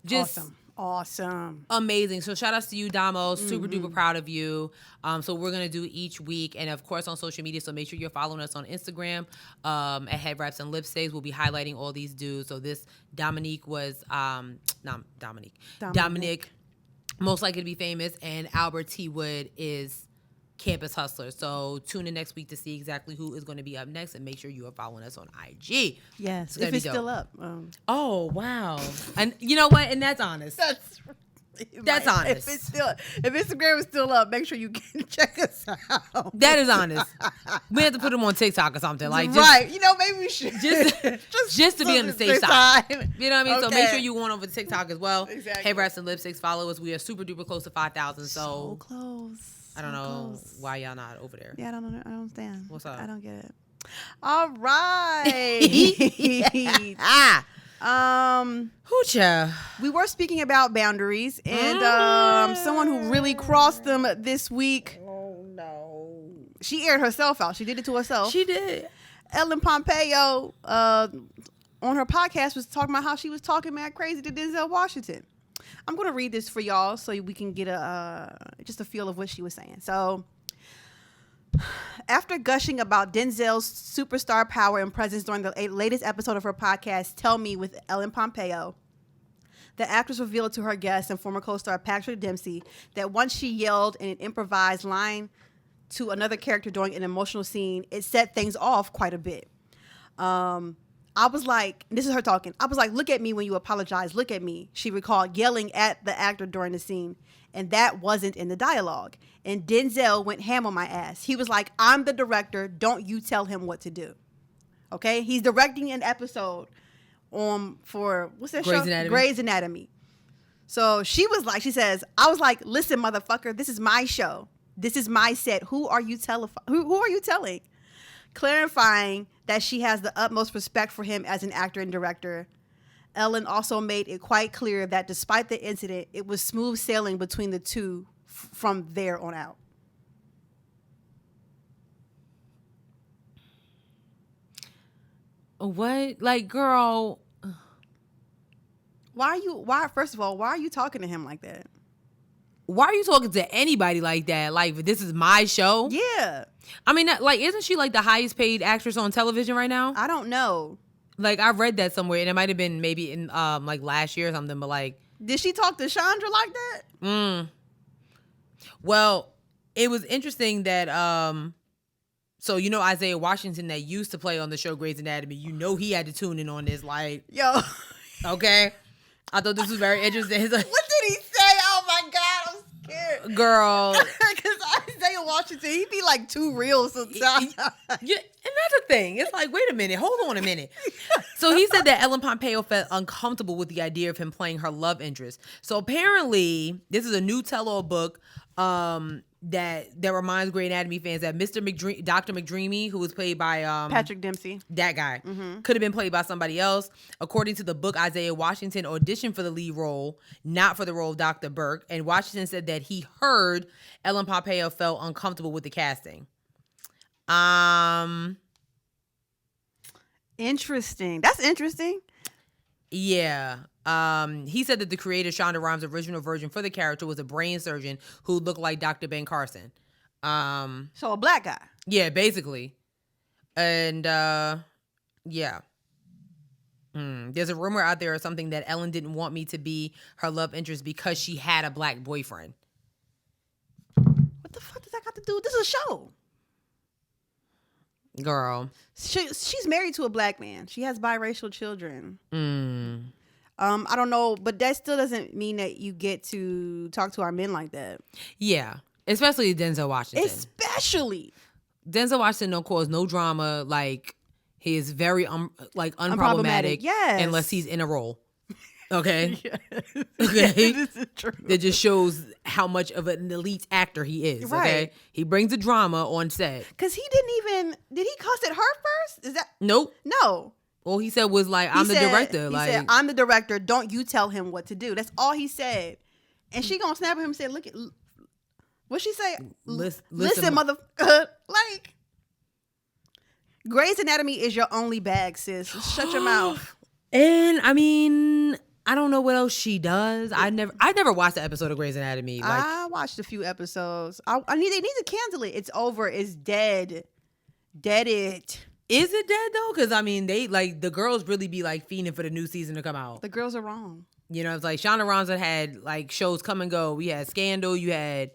Just awesome, amazing. So shout outs to you, Damo. Super duper proud of you. So we're gonna do each week, and of course on social media. So make sure you're following us on Instagram at Headwraps and Lipsticks. We'll be highlighting all these dudes. So this Dominic, most likely to be famous, and Albert T. Wood is Campus Hustler. So tune in next week to see exactly who is going to be up next, and make sure you are following us on IG. Yes, if it's still up. Oh wow! And you know what? And that's honest. That's honest. If Instagram is still up, make sure you can check us out. That is honest. We have to put them on TikTok or something like right. You know, maybe we should just to be on the safe side. You know what I mean? Okay. So make sure you go on over to TikTok as well. Exactly. Headwraps and Lipsticks. Follow us. We are super duper close to 5,000. So close. I don't know why y'all not over there. Yeah, I don't understand. What's up? I don't get it. All right. Hoocha. We were speaking about boundaries, and someone who really crossed them this week. Oh no. She aired herself out. She did it to herself. She did. Ellen Pompeo on her podcast was talking about how she was talking mad crazy to Denzel Washington. I'm going to read this for y'all so we can get just a feel of what she was saying. So, after gushing about Denzel's superstar power and presence during the latest episode of her podcast, Tell Me with Ellen Pompeo, the actress revealed to her guest and former co-star Patrick Dempsey that once she yelled in an improvised line to another character during an emotional scene, it set things off quite a bit. I was like, this is her talking. I was like, look at me when you apologize. Look at me. She recalled yelling at the actor during the scene. And that wasn't in the dialogue. And Denzel went ham on my ass. He was like, I'm the director. Don't you tell him what to do. Okay? He's directing an episode for, what's that Grey's show? Anatomy. Grey's Anatomy. So she says, I was like, listen, motherfucker, this is my show. This is my set. Who are you telling? Clarifying that she has the utmost respect for him as an actor and director. Ellen also made it quite clear that despite the incident, it was smooth sailing between the two from there on out. What? Like, girl. First of all, why are you talking to him like that? Why are you talking to anybody like that? Like, this is my show? Yeah. I mean, like, isn't she like the highest paid actress on television right now? I don't know. Like, I read that somewhere, and it might have been maybe in like last year or something, but like. Did she talk to Chandra like that? Well, it was interesting that, so, you know, Isaiah Washington that used to play on the show Grey's Anatomy, you know he had to tune in on this, like. Yo. Okay. I thought this was very interesting. What did he say? Oh my God, I'm scared. Girl. Because Isaiah Washington, he be like too real sometimes. Yeah, and that's the thing. It's like, wait a minute, hold on a minute. So he said that Ellen Pompeo felt uncomfortable with the idea of him playing her love interest. So apparently, this is a new tell-all book that reminds Grey Anatomy fans that Dr. McDreamy, who was played by Patrick Dempsey, that guy, could have been played by somebody else. According to the book, Isaiah Washington auditioned for the lead role, not for the role of Dr. Burke. And Washington said that he heard Ellen Pompeo felt uncomfortable with the casting. Interesting. That's interesting. Yeah. He said that the creator, Shonda Rhimes' original version for the character was a brain surgeon who looked like Dr. Ben Carson. So a black guy. Yeah, basically. And yeah. There's a rumor out there or something that Ellen didn't want me to be her love interest because she had a black boyfriend. What the fuck does that got to do with this? Is a show. Girl. She's married to a black man. She has biracial children. I don't know, but that still doesn't mean that you get to talk to our men like that. Yeah, especially Denzel Washington. Especially. Denzel Washington don't cause no drama. Like, he is very unproblematic. Yes. Unless he's in a role. Okay? Yes. Okay? Yes, this is true. That just shows how much of an elite actor he is. Right. Okay? He brings the drama on set. Because he didn't even... Did he cuss at her first? Is that... Nope. No. All he said was like, I'm the director. He said, I'm the director. Don't you tell him what to do. That's all he said. And she gonna snap at him and say, look at... What'd she say? Listen, motherfucker. Like... Grey's Anatomy is your only bag, sis. Shut your mouth. And I mean, I don't know what else she does. I never watched the episode of Grey's Anatomy. Like, I watched a few episodes. They need to cancel it. It's over. It's dead. Dead it. Is it dead though? Because I mean, the girls really be like fiending for the new season to come out. The girls are wrong. You know, it's like Shonda Rhimes had like shows come and go. We had Scandal. You had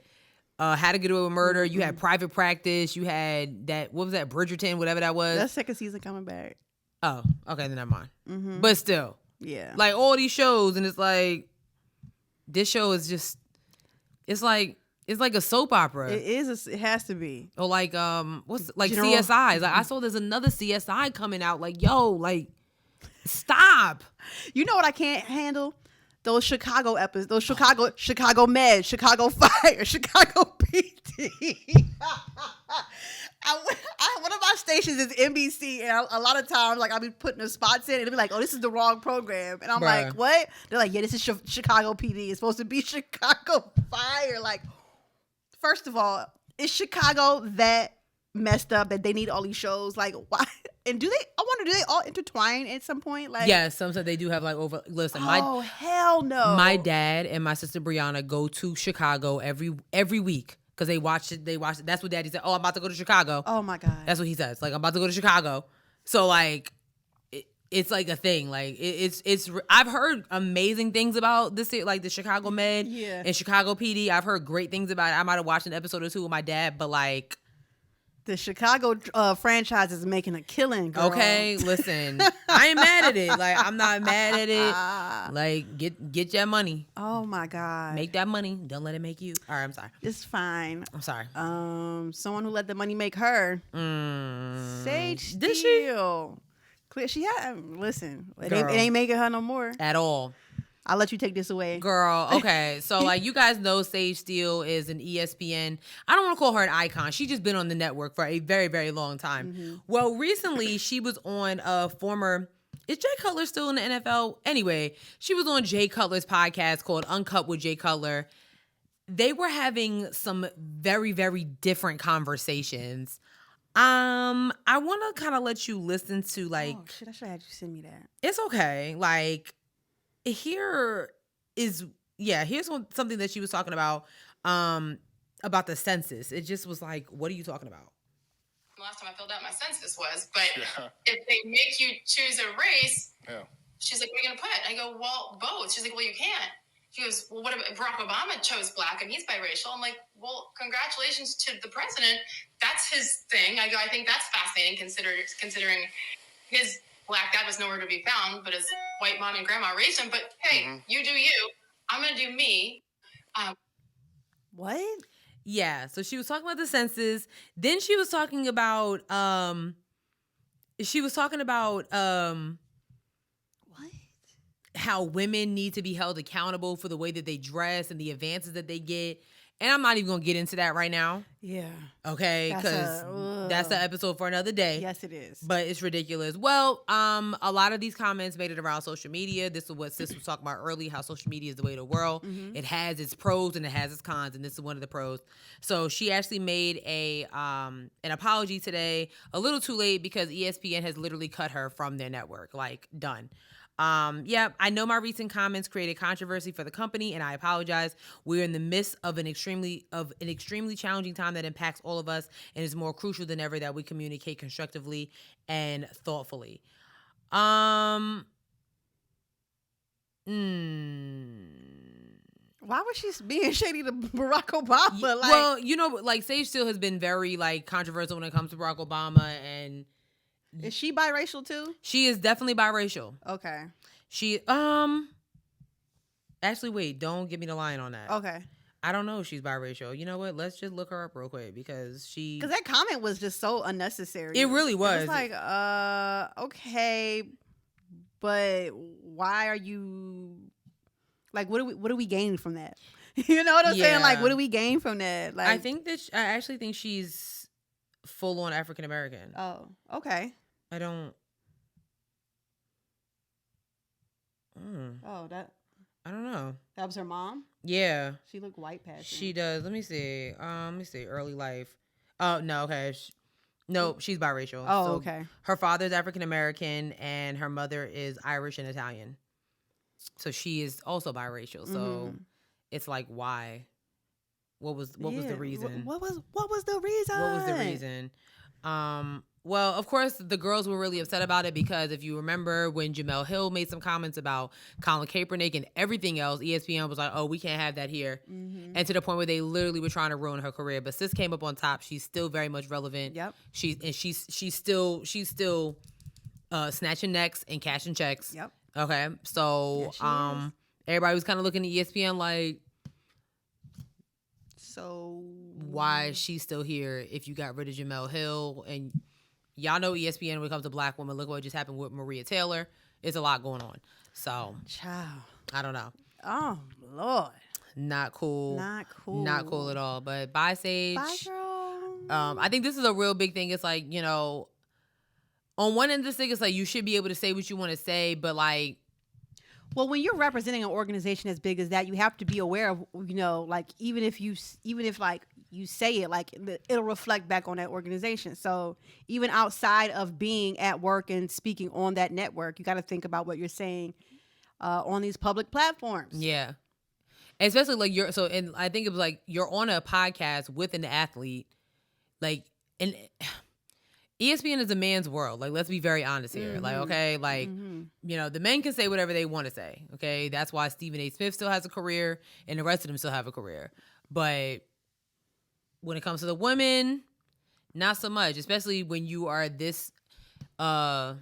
How to Get Away with Murder. You had Private Practice. You had that. What was that? Bridgerton. Whatever that was. That second season coming back. Oh, okay, then never mind. But still, yeah, like all these shows, and it's like this show is just, it's like a soap opera. It is. It has to be. Or like what's like CSI? Like I saw there's another CSI coming out. Like yo, like stop. You know what I can't handle? Those Chicago episodes. Those Chicago Med, Chicago Fire, Chicago PD. One of my stations is NBC, and a lot of times, like, I'll be putting the spots in, and it'll be like, oh, this is the wrong program. And I'm like, what? They're like, yeah, this is Chicago PD. It's supposed to be Chicago Fire. Like, first of all, is Chicago that messed up that they need all these shows? Like, why? And do they all intertwine at some point? Like, yes, sometimes they do have like over. Listen, hell no. My dad and my sister Brianna go to Chicago every week. Because they watched it. That's what Daddy said. Oh, I'm about to go to Chicago. Oh, my God. That's what he says. Like, I'm about to go to Chicago. So, like, it's like a thing. Like, it's. I've heard amazing things about this, like the Chicago Med and Chicago PD. I've heard great things about it. I might have watched an episode or two with my dad, but, like. The Chicago franchise is making a killing, girl. Okay, listen. I ain't mad at it. Like, I'm not mad at it. Like, get your money. Oh, my God. Make that money. Don't let it make you. All right, I'm sorry. It's fine. I'm sorry. Someone who let the money make her. Sage Did Steele. She had. Listen, it ain't making her no more. At all. I'll let you take this away. Girl, okay. So, like, you guys know Sage Steele is an ESPN. I don't want to call her an icon. She's just been on the network for a very, very long time. Well, recently, she was on a former... Is Jay Cutler still in the NFL? Anyway, she was on Jay Cutler's podcast called Uncut with Jay Cutler. They were having some very, very different conversations. I want to kind of let you listen to, like... Oh, shit, I should have had you send me that. It's okay. Like... Here's something that she was talking about the census. It just was like, what are you talking about? Last time I filled out my census was, but if they make you choose a race, she's like, what are you going to put? I go, well, both. She's like, well, you can't. She goes, well, what about Barack Obama chose black and he's biracial? I'm like, well, congratulations to the president. That's his thing. I go, I think that's fascinating considering his black dad was nowhere to be found, but his white mom and grandma raised him. But hey, you do you. I'm going to do me. What? Yeah. So she was talking about the census. Then she was talking about, what? How women need to be held accountable for the way that they dress and the advances that they get. And I'm not even going to get into that right now. Yeah. Okay, because that's the episode for another day. Yes, it is. But it's ridiculous. Well, a lot of these comments made it around social media. This is what Sis was talking about early, how social media is the way of the world. Mm-hmm. It has its pros and it has its cons, and this is one of the pros. So she actually made an apology today, a little too late because ESPN has literally cut her from their network. Like, done. I know my recent comments created controversy for the company, and I apologize. We're in the midst of an extremely challenging time that impacts all of us, and it's more crucial than ever that we communicate constructively and thoughtfully. Why was she being shady to Barack Obama? Well, Sage Steele has been very controversial when it comes to Barack Obama, and is she biracial too? She is definitely biracial. Okay. She actually wait, don't give me the line on that. Okay. I don't know if she's biracial. You know what? Let's just look her up real quick because that comment was just so unnecessary. It really was. It was okay, but why are you what do we gain from that? You know what I'm saying? What do we gain from that? I actually think she's full on African American. Oh, okay. I don't. Oh, I don't know. That was her mom? Yeah. She looked white passing. She does. Let me see. Early life. Oh, no. Okay. No, she's biracial. Oh, okay. Her father's African American and her mother is Irish and Italian. So she is also biracial. So it's why? What was the reason? What was the reason? What was the reason? Well, of course, the girls were really upset about it because if you remember when Jemele Hill made some comments about Colin Kaepernick and everything else, ESPN was like, "Oh, we can't have that here," and to the point where they literally were trying to ruin her career. But Sis came up on top. She's still very much relevant. Yep. She's still snatching necks and cashing checks. Yep. Okay. So everybody was kind of looking at ESPN like, so why is she still here if you got rid of Jemele Hill? And y'all know ESPN when it comes to black women. Look what just happened with Maria Taylor. It's a lot going on. So, child, I don't know. Oh, Lord. Not cool. Not cool. Not cool at all. But bye, Sage. Bye, girl. I think this is a real big thing. It's on one end of the stick, it's you should be able to say what you want to say, but well, when you're representing an organization as big as that, you have to be aware of, even if you say it, it'll reflect back on that organization. So even outside of being at work and speaking on that network, you got to think about what you're saying on these public platforms. Yeah. Especially and I think it was you're on a podcast with an athlete, and ESPN is a man's world. Let's be very honest here. The men can say whatever they want to say. Okay. That's why Stephen A. Smith still has a career and the rest of them still have a career. But when it comes to the women, not so much, especially when you are this, bold.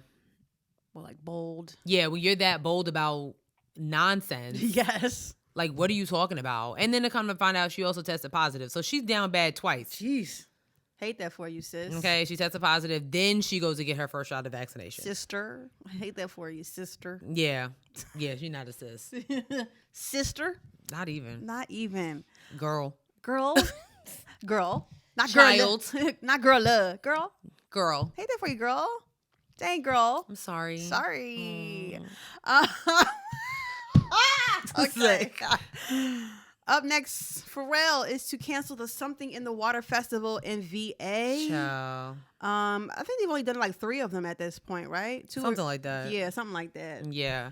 Yeah. When you're that bold about nonsense. Yes. What are you talking about? And then to come to find out, she also tested positive. So she's down bad twice. Jeez. Hate that for you, sis. Okay, she tested positive. Then she goes to get her first shot of vaccination. Sister. I hate that for you, sister. Yeah. Yeah, she's not a sis. Sister? Not even. Girl. Girl. Not child. Girl. Not girl love. Girl. Hate that for you, girl. Dang, girl. I'm sorry. Sorry. Okay. Up next, Pharrell is to cancel the Something in the Water festival in VA. Ciao. I think they've only done 3 of them at this point, right? Something like that. Yeah, something like that. Yeah.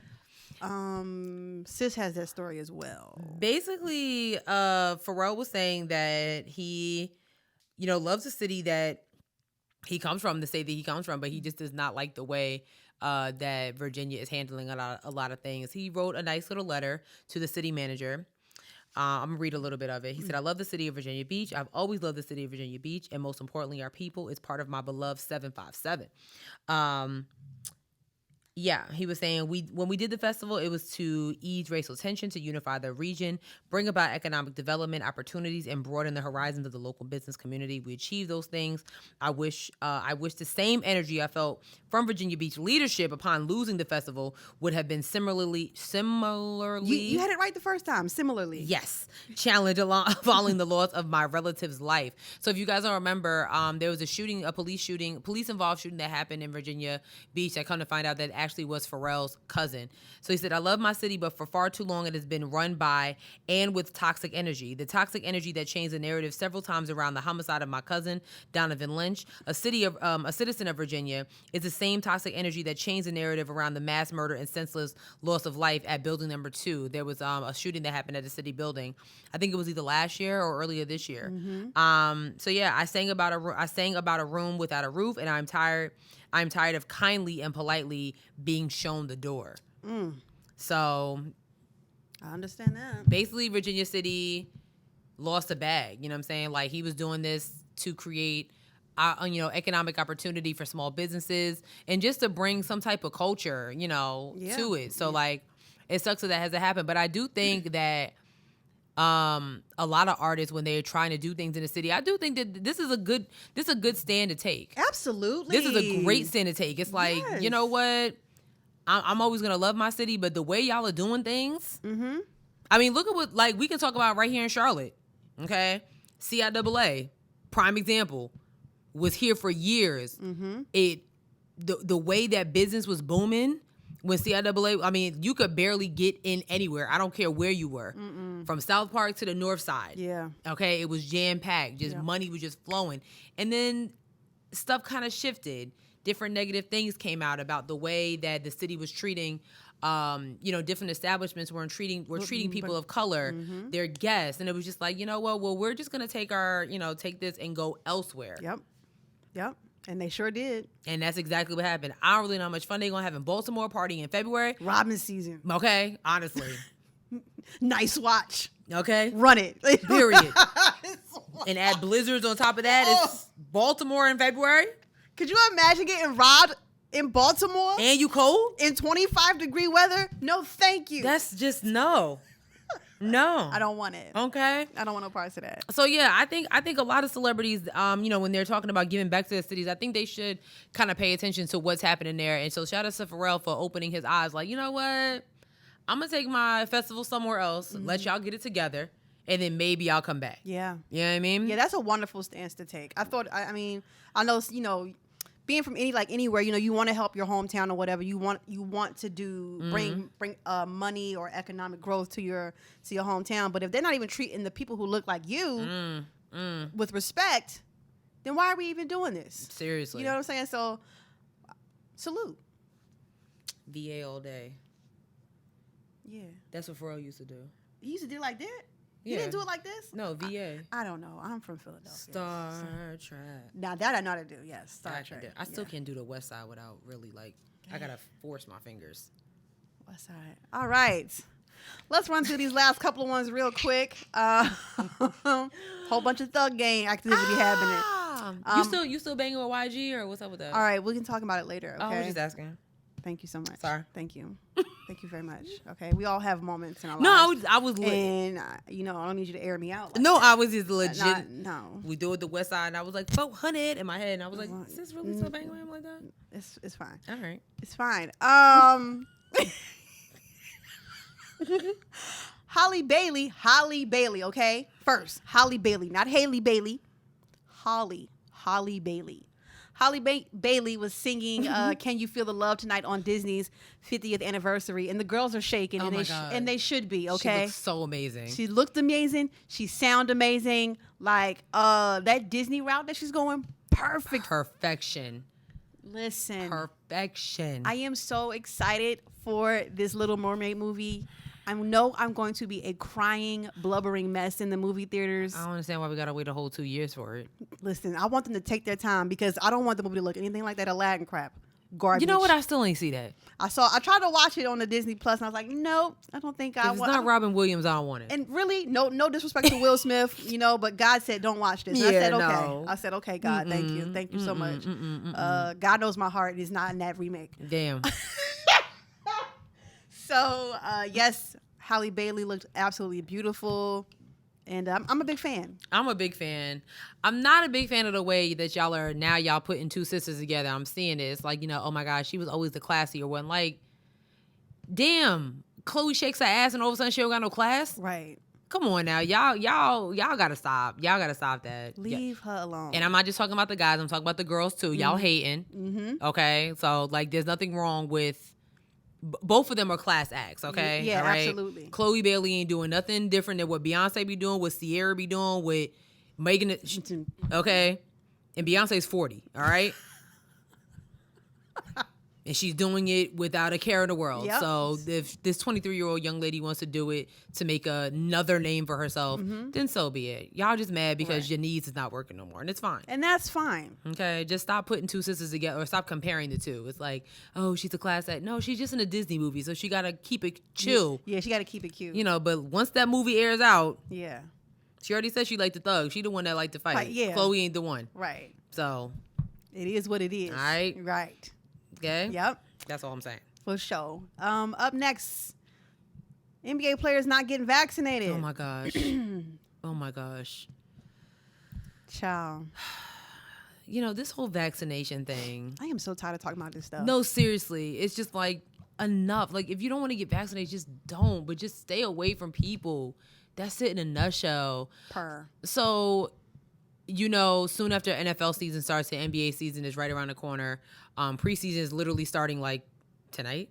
Sis has that story as well. Basically, Pharrell was saying that he, loves the city that he comes from, the state that he comes from, but he just does not like the way that Virginia is handling a lot of things. He wrote a nice little letter to the city manager. I'm going to read a little bit of it. He said, "I love the city of Virginia Beach. I've always loved the city of Virginia Beach. And most importantly, our people is part of my beloved 757. Yeah, he was saying when we did the festival, it was to ease racial tension, to unify the region, bring about economic development opportunities, and broaden the horizons of the local business community. We achieved those things. I wish the same energy I felt from Virginia Beach leadership upon losing the festival would have been similarly. You had it right the first time. Similarly, yes, challenge along following the loss of my relative's life. So if you guys don't remember, there was a police involved shooting that happened in Virginia Beach. I come to find out that actually was Pharrell's cousin. So he said, I love my city, but for far too long it has been run by and with toxic energy. The toxic energy that changed the narrative several times around the homicide of my cousin, Donovan Lynch. A citizen of Virginia is the same toxic energy that changed the narrative around the mass murder and senseless loss of life at building number 2. There was a shooting that happened at the city building. I think it was either last year or earlier this year. So yeah, I sang about a room without a roof, and I'm tired of kindly and politely being shown the door. So I understand that. Basically, Virginia City lost a bag. You know what I'm saying? Like, he was doing this to create, economic opportunity for small businesses and just to bring some type of culture, to it. So, like, it sucks that has to happen. But I do think that a lot of artists, when they're trying to do things in the city, I do think that this is a good stand to take. Absolutely. This is a great stand to take. It's like, you know what? I'm always going to love my city, but the way y'all are doing things, I mean, look at what, like, we can talk about right here in Charlotte, okay? CIAA, prime example, was here for years. The way that business was booming when CIAA, I mean, you could barely get in anywhere. I don't care where you were. From South Park to the North Side. Yeah. Okay? It was jam-packed. Just money was just flowing. And then stuff kind of shifted. Different negative things came out about the way that the city was treating, different establishments were treating people of color, their guests. And it was just like, you know what? Well, we're just going to take this and go elsewhere. Yep. And they sure did. And that's exactly what happened. I don't really know how much fun they're going to have in Baltimore partying in February. Robin season. Okay, honestly. Nice watch. Okay. Run it. Period. And add blizzards on top of that. It's Baltimore in February. Could you imagine getting robbed in Baltimore? And you cold? In 25-degree weather? No, thank you. That's just no. I don't want it. Okay. I don't want no parts of that. So yeah, I think a lot of celebrities, when they're talking about giving back to the cities, I think they should kind of pay attention to what's happening there. And so shout out to Pharrell for opening his eyes. Like, you know what? I'm gonna take my festival somewhere else. Let y'all get it together, and then maybe I'll come back. Yeah. You know what I mean? Yeah, that's a wonderful stance to take. I know, being from anywhere, you want to help your hometown or whatever. You want to do bring money or economic growth to your hometown. But if they're not even treating the people who look like you with respect, then why are we even doing this? Seriously. You know what I'm saying? So, salute. VA all day. Yeah. That's what Pharrell used to do. He used to do it like that? Yeah. You didn't do it like this? No, VA. I don't know. I'm from Philadelphia. Star Trek. Now that I know how to do. Yes, Star Trek. I still can't do the West Side without really I gotta force my fingers. West Side. All right. Let's run through these last couple of ones real quick. Whole bunch of thug gang activity happening. You still banging with YG or what's up with that? All right, we can talk about it later. Okay. I was just asking. Thank you so much. Sorry. Thank you. Thank you very much. Okay, we all have moments in our lives. No, I was legit. And, I don't need you to air me out. No, I was just legit. No. We do it the West Side, and I was like, 400 in my head. And I was like, is this really still banging with him like that? It's fine. All right. It's fine. Halle Bailey, okay? First, Halle Bailey, not Haley Bailey. Halle Bailey. Halle Bailey was singing Can You Feel the Love Tonight on Disney's 50th anniversary, and the girls are shaking, and they should be, okay? She looks so amazing. She looked amazing. She sounded amazing. Like, that Disney route that she's going, perfect. Perfection. Listen. Perfection. I am so excited for this Little Mermaid movie. I know I'm going to be a crying, blubbering mess in the movie theaters. I don't understand why we got to wait a whole 2 years for it. Listen, I want them to take their time because I don't want the movie to look anything like that Aladdin crap. Garbage. You know what? I still ain't see that. I tried to watch it on the Disney Plus, and I was like, no, I don't think I want it. If it's not Robin Williams, I don't want it. And really, no disrespect to Will Smith, but God said, don't watch this. And I said, okay. No. I said, okay, God, thank you so much. God knows my heart is not in that remake. Damn. So, yes, Halle Bailey looked absolutely beautiful. And I'm a big fan. I'm a big fan. I'm not a big fan of the way that y'all putting two sisters together. I'm seeing this. Like, oh my gosh, she was always the classier one. Like, damn, Chloe shakes her ass and all of a sudden she don't got no class? Right. Come on now. Y'all gotta stop. Y'all gotta stop that. Leave her alone. And I'm not just talking about the guys. I'm talking about the girls too. Y'all hating. Mm-hmm. Okay? So, like, there's nothing wrong with... Both of them are class acts, okay? Yeah, all right? absolutely. Chloe Bailey ain't doing nothing different than what Beyonce be doing, what Sierra be doing, with Megan, okay? And Beyonce's 40, all right? And she's doing it without a care in the world. Yep. So if this 23-year-old young lady wants to do it to make another name for herself, then so be it. Y'all just mad because your needs is not working no more, and it's fine. And that's fine. Okay, just stop putting two sisters together, or stop comparing the two. It's like, oh, she's a class act. No, she's just in a Disney movie, so she gotta keep it chill. Yeah, she gotta keep it cute. But once that movie airs out, yeah, she already said she liked the thug. She the one that liked to fight. Right, yeah. Chloe ain't the one. Right. So it is what it is. All right. Right. Okay. Yep. That's all I'm saying. For sure. Up next, NBA players not getting vaccinated. Oh my gosh. Oh my gosh. Child. This whole vaccination thing. I am so tired of talking about this stuff. No, seriously. It's just like enough. Like, if you don't want to get vaccinated, just don't. But just stay away from people. That's it in a nutshell. So, soon after NFL season starts, the NBA season is right around the corner. Preseason is literally starting like tonight.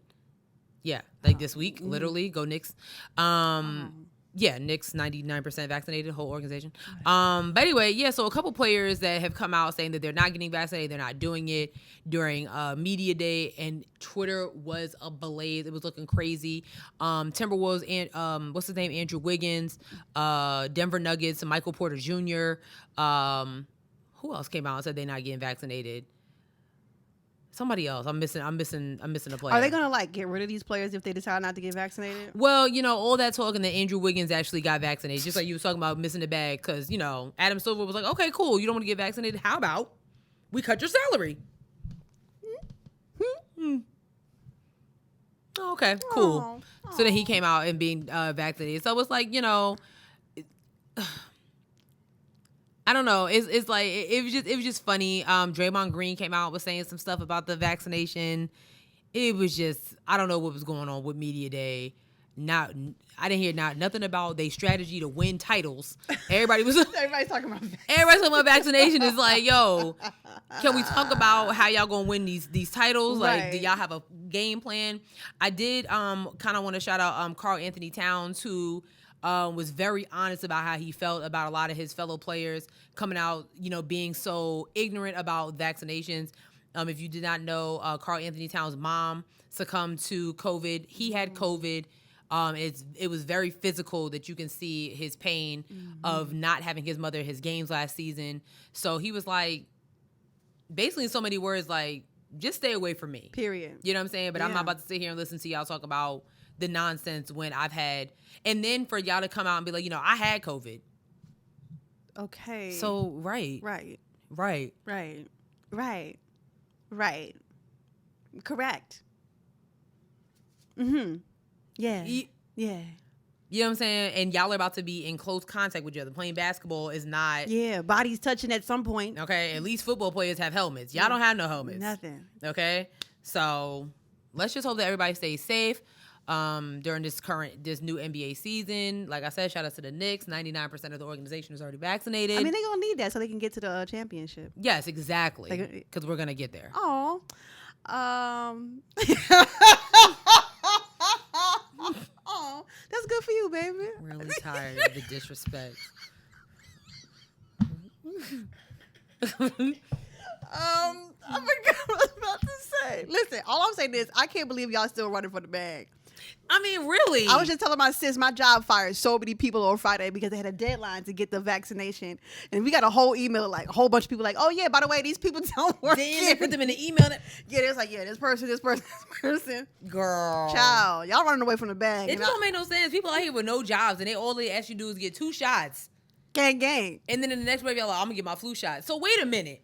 Yeah, like this week, literally. Go Knicks. Yeah, Knicks 99% vaccinated, whole organization. But anyway, yeah, so a couple players that have come out saying that they're not getting vaccinated, they're not doing it during media day, and Twitter was ablaze. It was looking crazy. Timberwolves and what's his name, Andrew Wiggins, Denver Nuggets, Michael Porter Jr. Who else came out and said they're not getting vaccinated? Somebody else. I'm missing a player. Are they gonna get rid of these players if they decide not to get vaccinated? Well, all that talking that Andrew Wiggins actually got vaccinated, just like you was talking about missing the bag, because Adam Silver was like, okay, cool, you don't want to get vaccinated. How about we cut your salary? Okay, cool. Aww. So then he came out and being vaccinated. So it's like, I don't know. It's like it was just funny. Draymond Green came out was saying some stuff about the vaccination. It was just, I don't know what was going on with media day. I didn't hear nothing about their strategy to win titles. Everybody's talking about vaccination. It's like, yo, can we talk about how y'all gonna win these titles? Right. Like, do y'all have a game plan? I did kind of want to shout out Karl Anthony Towns, who was very honest about how he felt about a lot of his fellow players coming out, being so ignorant about vaccinations. If you did not know, Karl Anthony Towns' mom succumbed to COVID. He had COVID. It was very physical, that you can see his pain of not having his mother at his games last season. So he was like, basically in so many words, like, just stay away from me. Period. You know what I'm saying? But I'm not about to sit here and listen to y'all talk about the nonsense when I've had, and then for y'all to come out and be like, I had COVID. Okay. So right. Correct. Mm-hmm. Yeah. Yeah. You know what I'm saying? And y'all are about to be in close contact with each other. Playing basketball is not. Yeah, bodies touching at some point. Okay, at least football players have helmets. Y'all don't have no helmets. Nothing. Okay, so let's just hope that everybody stays safe during this new NBA season. Like I said, shout out to the Knicks. 99% of the organization is already vaccinated. I mean, they're gonna need that so they can get to the championship. Yes, exactly. Because we're gonna get there. Oh. Oh, that's good for you, baby. Really tired of the disrespect. I forgot what I was about to say. Listen, all I'm saying is I can't believe y'all still running for the bag. I mean, really? I was just telling my sis, my job fired so many people on Friday because they had a deadline to get the vaccination. And we got a whole email, like a whole bunch of people like, oh yeah, by the way, these people don't work. Damn, they put them in the email. Yeah, there's like, yeah, this person. Girl. Child, y'all running away from the bag. It just don't make no sense. People out here with no jobs, and all they ask you to do is get 2 shots. Gang. And then in the next wave, y'all like, I'm going to get my flu shot. So wait a minute.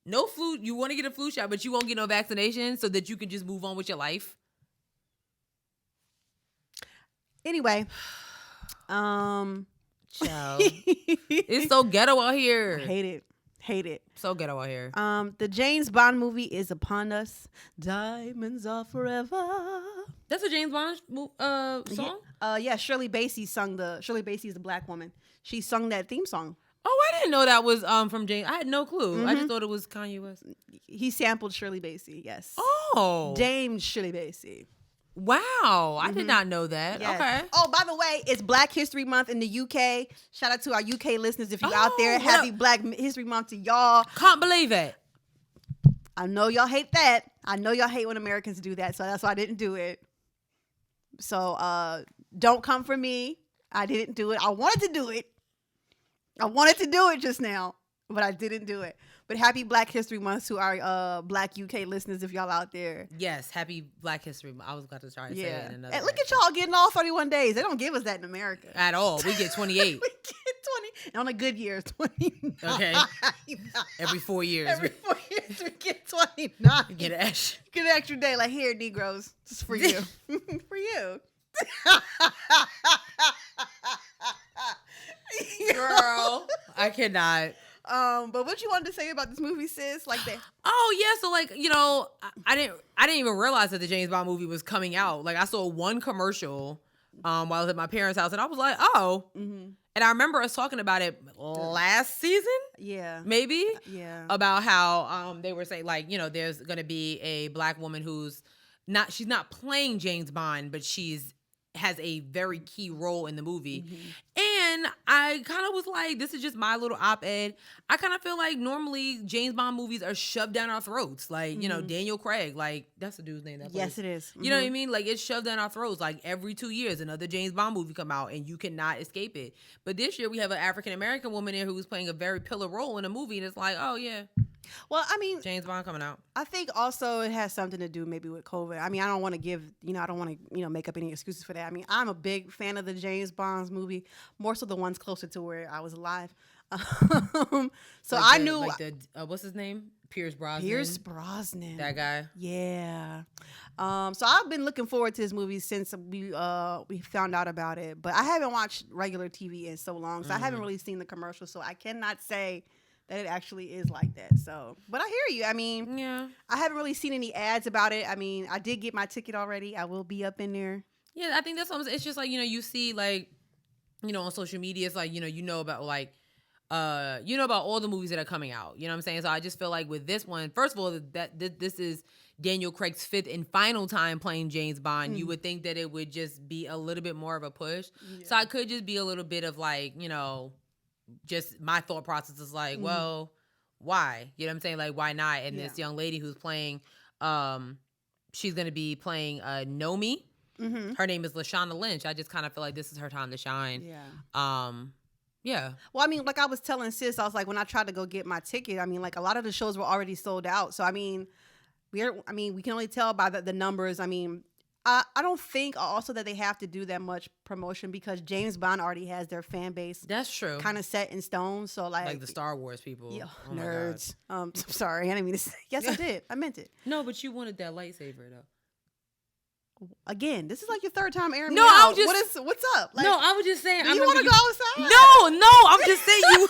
No flu. You want to get a flu shot, but you won't get no vaccination so that you can just move on with your life. Anyway, Child. It's so ghetto out here. Hate it. So ghetto out here. The James Bond movie is upon us. Diamonds are forever. That's a James Bond song? Yeah, Shirley Bassey is the black woman. She sung that theme song. Oh, I didn't know that was from James. I had no clue. Mm-hmm. I just thought it was Kanye West. He sampled Shirley Bassey, yes. Oh. Dame Shirley Bassey. Wow. I did not know that. Yes. Okay. Oh, by the way, it's Black History Month in the UK. Shout out to our UK listeners. If you're out there, happy Black History Month to y'all. Can't believe it. I know y'all hate that. I know y'all hate when Americans do that, so that's why I didn't do it. So don't come for me. I didn't do it. I wanted to do it. Just now, but I didn't do it. But happy Black History Month to our Black UK listeners, if y'all out there. Yes, happy Black History Month. I was about to try to say it in another And look at y'all getting all 31 days. They don't give us that in America. At all. We get 28. We get 20. And on a good year, 29. Okay. Every 4 years. Every 4 years, we get 29. Get an extra. Get an extra day. Like, here, Negroes. Just for you. For you. Girl, I cannot. But what you wanted to say about this movie, sis? Like that? Oh yeah, so like I didn't even realize that the James Bond movie was coming out. Like I saw one commercial while I was at my parents' house, and I was like, oh. Mm-hmm. And I remember us talking about it last season. Yeah, maybe. Yeah, about how they were saying like there's gonna be a black woman who's she's not playing James Bond, but has a very key role in the movie. Mm-hmm. And I kind of was like, this is just my little op-ed. I kind of feel like normally James Bond movies are shoved down our throats. Like, Daniel Craig, like that's the dude's name. Yes, it is. Mm-hmm. You know what I mean? Like it's shoved down our throats. Like every 2 years, another James Bond movie come out and you cannot escape it. But this year we have an African-American woman there who's playing a very pillar role in a movie. And it's like, oh yeah. Well, I mean, James Bond coming out. I think also it has something to do maybe with COVID. I mean, I don't want to give, I don't want to, make up any excuses for that. I mean, I'm a big fan of the James Bond's movie, more so the ones closer to where I was alive. So I knew what's his name? Pierce Brosnan. That guy. Yeah. So I've been looking forward to this movie since we found out about it, but I haven't watched regular TV in so long, so I haven't really seen the commercials, so I cannot say that it actually is like that. So, but I hear you. I mean, yeah, I haven't really seen any ads about it. I mean, I did get my ticket already. I will be up in there. Yeah, I think that's what it's just like, you see like, on social media, it's like, about like, about all the movies that are coming out. You know what I'm saying? So I just feel like with this one, first of all, this is Daniel Craig's 5th and final time playing James Bond. Mm. You would think that it would just be a little bit more of a push. Yeah. So I could just be a little bit of like, just my thought process is like, well, why? You know what I'm saying? Like, why not? And this young lady who's playing, she's going to be playing Nomi. Mm-hmm. Her name is Lashana Lynch. I just kind of feel like this is her time to shine. Yeah. Yeah. Well, I mean, like I was telling sis, I was like, when I tried to go get my ticket, I mean, like a lot of the shows were already sold out. So, I mean, we can only tell by the numbers. I mean, I don't think also that they have to do that much promotion because James Bond already has their fan base. That's true. Kind of set in stone. So like the Star Wars people. Yeah, nerds. I'm sorry. I didn't mean to say. Yes, I did. I meant it. No, but you wanted that lightsaber though. Again, this is like your third time airing me out. I was just, what's up? Like, no, I was just saying. Do you want to go outside? No, I'm just saying you.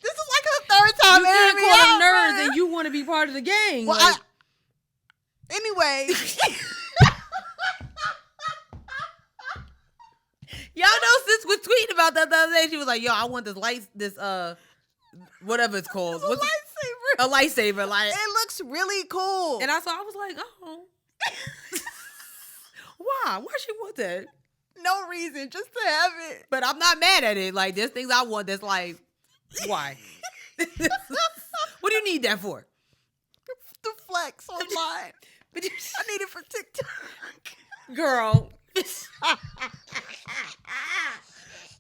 This is like her third time airing me out. You can't call them nerds and you want to be part of the gang. Well, like, anyway. Y'all know sis was tweeting about that the other day. She was like, yo, I want this whatever it's called. What's a lightsaber. Like, it looks really cool. And I was like, oh. Why she want that? No reason, just to have it. But I'm not mad at it. Like, there's things I want that's like, why? What do you need that for? To flex online. But I need it for TikTok. Girl.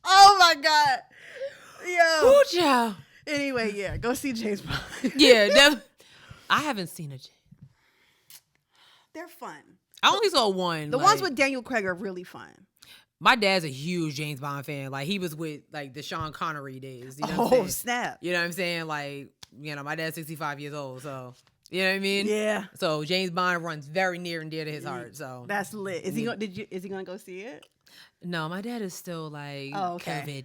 Oh my God. Yo. Ooh, child. Anyway, yeah, go see James Bond. Yeah, I haven't seen it. They're fun. I only saw one. The ones with Daniel Craig are really fun. My dad's a huge James Bond fan. Like, he was with like the Sean Connery days. You know what I'm saying? Snap. You know what I'm saying? Like, my dad's 65 years old, so you know what I mean? Yeah. So James Bond runs very near and dear to his heart. So that's lit. Is he gonna go see it? No, my dad is still like COVID.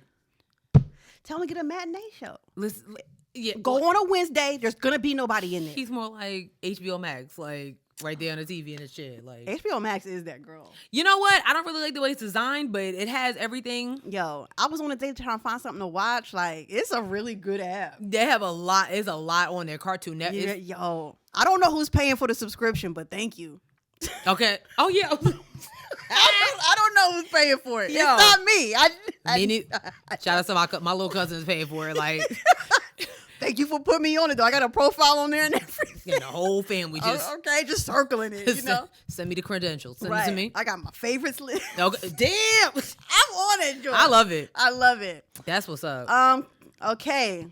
Tell him to get a matinee show. Listen, yeah, go on a Wednesday. There's gonna be nobody in there. He's more like HBO Max, like right there on the TV and the shit. Like HBO Max is that girl. You know what? I don't really like the way it's designed, but it has everything. Yo, I was on a date trying to find something to watch. Like, it's a really good app. They have a lot. It's a lot on their Cartoon Network. Yeah, yo, I don't know who's paying for the subscription, but thank you. Okay. Oh yeah. I don't know who's paying for it. Yo, it's not me. Shout out to my little cousin is paying for it. Like, thank you for putting me on it though. I got a profile on there and everything. And the whole family just just circling it. You know, send me the credentials. Send it to me. I got my favorites list. Okay. Damn, I'm on it, Joy. I love it. I love it. That's what's up. Okay.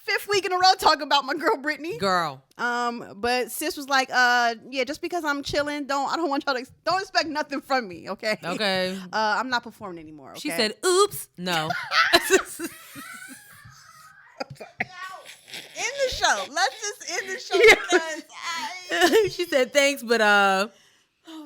5th week in a row talking about my girl Britney. Girl. But sis was like, yeah, just because I'm chilling, I don't want y'all to don't expect nothing from me, okay? Okay. I'm not performing anymore. Okay? She said, "Oops, no." End the show. Let's just end the show because she said thanks, but oh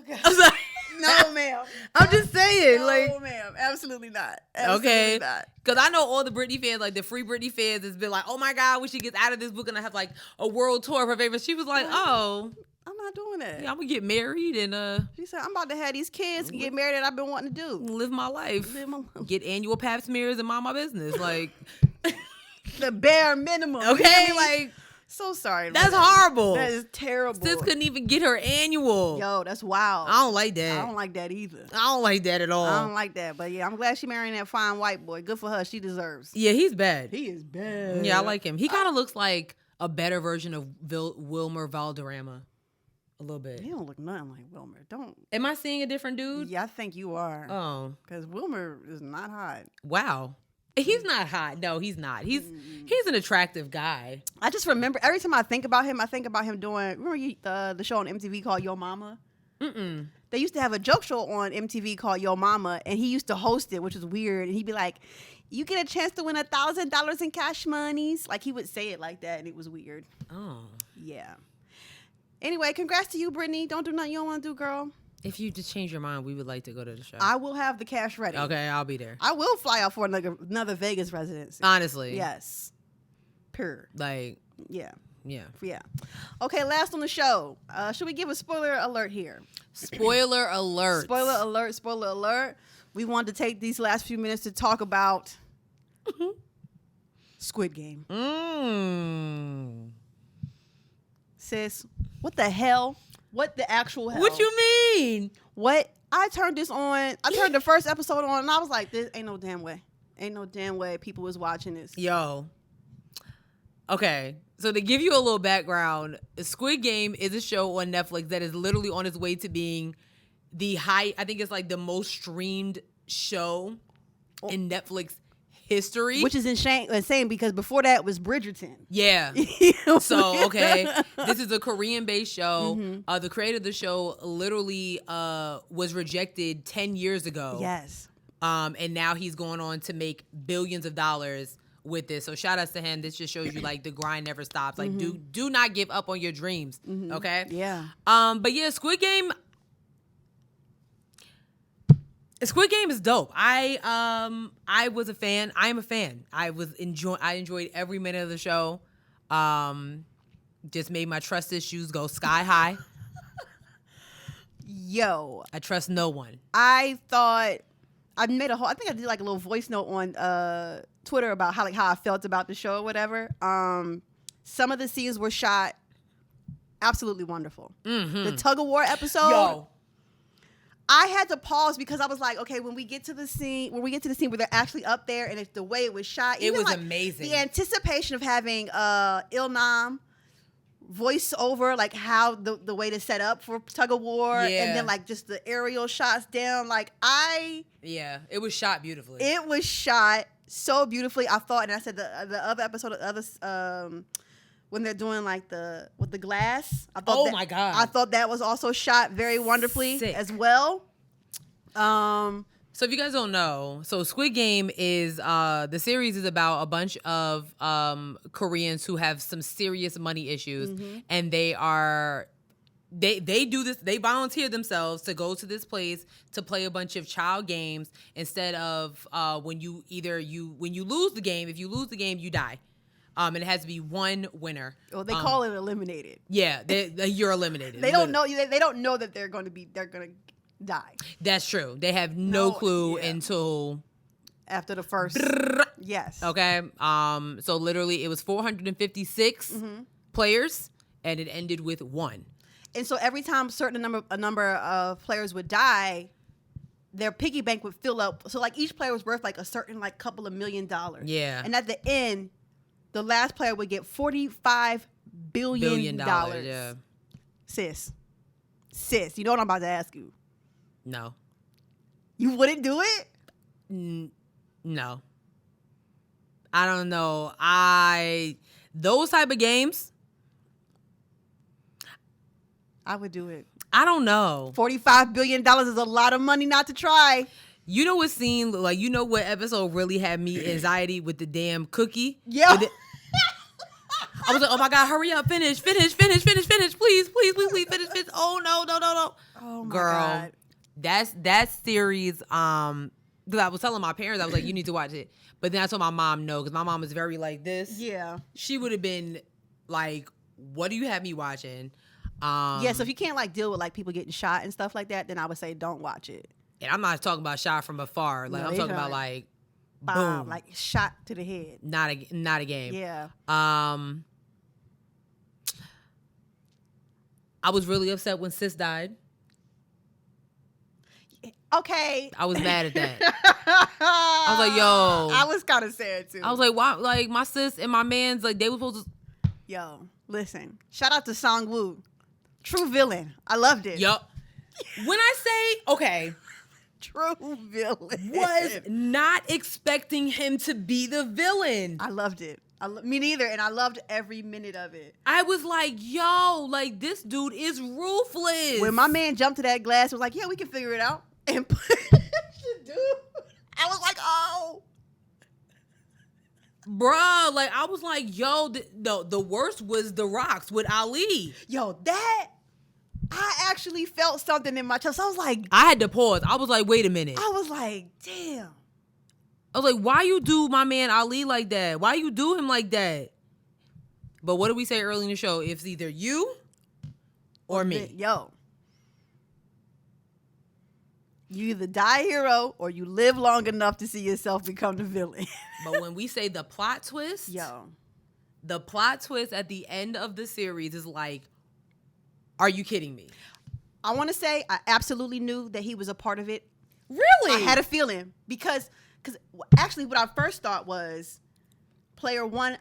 God. I'm sorry. No, ma'am. I'm just saying, no, like, ma'am, absolutely not. Okay, not. Because I know all the Britney fans, like the Free Britney fans, has been like, "Oh my God, when she gets out of this book and I have like a world tour of her favorites." She was like, "Oh, I'm not doing it. Yeah, I'm gonna get married and She said, "I'm about to have these kids and get married that I've been wanting to do. live my life, get annual pap smears and mind my business." Like the bare minimum. Okay, you know like. So sorry. That's horrible. That is terrible. Sis couldn't even get her annual. Yo, that's wild. I don't like that. I don't like that either. I don't like that at all. I don't like that. But yeah, I'm glad she marrying that fine white boy. Good for her. She deserves. Yeah, he's bad. He is bad. Yeah, I like him. He kind of looks like a better version of Wilmer Valderrama. A little bit. He don't look nothing like Wilmer. Don't. Am I seeing a different dude? Yeah, I think you are. Oh. Because Wilmer is not hot. Wow. He's not hot. No, he's not. He's an attractive guy. I just remember every time I think about him doing. Remember the show on MTV called Yo Mama? Mm-mm. They used to have a joke show on MTV called Yo Mama, and he used to host it, which was weird. And he'd be like, "You get a chance to win $1,000 in cash monies." Like he would say it like that, and it was weird. Oh. Yeah. Anyway, congrats to you, Britney. Don't do nothing you don't want to do, girl. If you just change your mind, we would like to go to the show. I will have the cash ready. Okay, I'll be there. I will fly out for another Vegas residency. Honestly. Yes. Pure. Like. Yeah. Yeah. Yeah. Okay, last on the show. Should we give a spoiler alert here? Spoiler alert. Spoiler alert. Spoiler alert. We wanted to take these last few minutes to talk about Squid Game. Sis, what the hell? What the actual hell? What you mean? What? I turned this on. I turned the first episode on, and I was like, "This ain't no damn way. Ain't no damn way people was watching this." Yo. Okay. So to give you a little background, Squid Game is a show on Netflix that is literally on its way to being I think it's like the most streamed show in Netflix history. Which is insane because before that was Bridgerton. Yeah. So, okay. This is a Korean-based show. Mm-hmm. The creator of the show literally was rejected 10 years ago. Yes. And now he's going on to make billions of dollars with this. So shout outs to him. This just shows you like the grind never stops. Like do not give up on your dreams. Mm-hmm. Okay? Yeah. But yeah, Squid Game is dope. I was a fan. I am a fan. I enjoyed every minute of the show. Just made my trust issues go sky high. Yo, I trust no one. I think I did like a little voice note on Twitter about how I felt about the show or whatever. Some of the scenes were shot absolutely wonderful. Mm-hmm. The tug of war episode. Yo. I had to pause because I was like, okay, when we get to the scene where they're actually up there and it's the way it was shot, it was like amazing. The anticipation of having Ilnam voice over like how the way to set up for tug of war, and then like just the aerial shots down, it was shot beautifully. It was shot so beautifully. I thought, and I said the other episode, when they're doing like with the glass. My God. I thought that was also shot very wonderfully as well. So if you guys don't know, so Squid Game is the series is about a bunch of Koreans who have some serious money issues, and they do this. They volunteer themselves to go to this place to play a bunch of child games instead of when you lose the game. If you lose the game, you die. And it has to be one winner. Well, they call it eliminated. Yeah, you're eliminated. They don't know. They don't know that they're going to die. That's true. They have no clue until after the first. Yes. Okay. So literally, it was 456 players, and it ended with 1. And so every time a number of players would die, their piggy bank would fill up. So like each player was worth like a certain like couple of $1 million. Yeah. And at the end, the last player would get $45 billion. Yeah. Sis, you know what I'm about to ask you? No. You wouldn't do it? No. I don't know. Those type of games, I would do it. I don't know. $45 billion is a lot of money not to try. You know what scene, like, you know what episode really had me anxiety with the damn cookie? Yeah. I was like, oh my God, hurry up, finish, please, finish. Oh, no. Oh my Girl, God. that series, because I was telling my parents, I was like, you need to watch it. But then I told my mom no, because my mom is very like this. Yeah. She would have been like, what do you have me watching? Yeah, so if you can't like deal with like people getting shot and stuff like that, then I would say don't watch it. And I'm not talking about shot from afar. Like, No, I'm talking about like bomb, boom, like shot to the head. Not a game. Yeah. I was really upset when Sis died. Okay. I was mad at that. I was like, yo. I was kind of sad too. I was like, why? Like, my sis and my mans, like, they were supposed to. Yo, listen. Shout out to Song-woo. True villain. I loved it. Yup. When I say, okay. True villain. Was not expecting him to be the villain. I loved it. Me neither, and I loved every minute of it. I was like, yo, like, this dude is ruthless. When my man jumped to that glass, was like, yeah, we can figure it out. And dude, I was like, oh. Bruh, like, I was like, yo, the worst was the rocks with Ali. Yo, I actually felt something in my chest. I was like, I had to pause. I was like, wait a minute. I was like, damn. I was like, why you do my man Ali like that? Why you do him like that? But what did we say early in the show? It's either you or me. Yo. You either die a hero or you live long enough to see yourself become the villain. But when we say the plot twist, the plot twist at the end of the series is like, are you kidding me? I want to say I absolutely knew that he was a part of it. Really? I had a feeling because actually what I first thought was player one.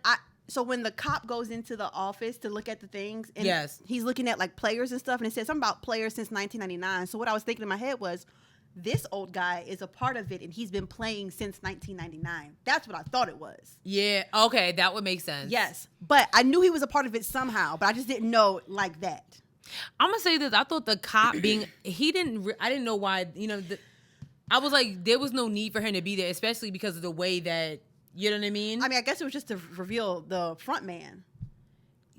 So when the cop goes into the office to look at the things, and he's looking at like players and stuff, and it said something about players since 1999. So what I was thinking in my head was, this old guy is a part of it, and he's been playing since 1999. That's what I thought it was. Yeah, okay, that would make sense. Yes, but I knew he was a part of it somehow, but I just didn't know like that. I'm gonna say this. I thought the cop I didn't know why, I was like, there was no need for him to be there, especially because of the way that, you know what I mean? I mean, I guess it was just to reveal the front man.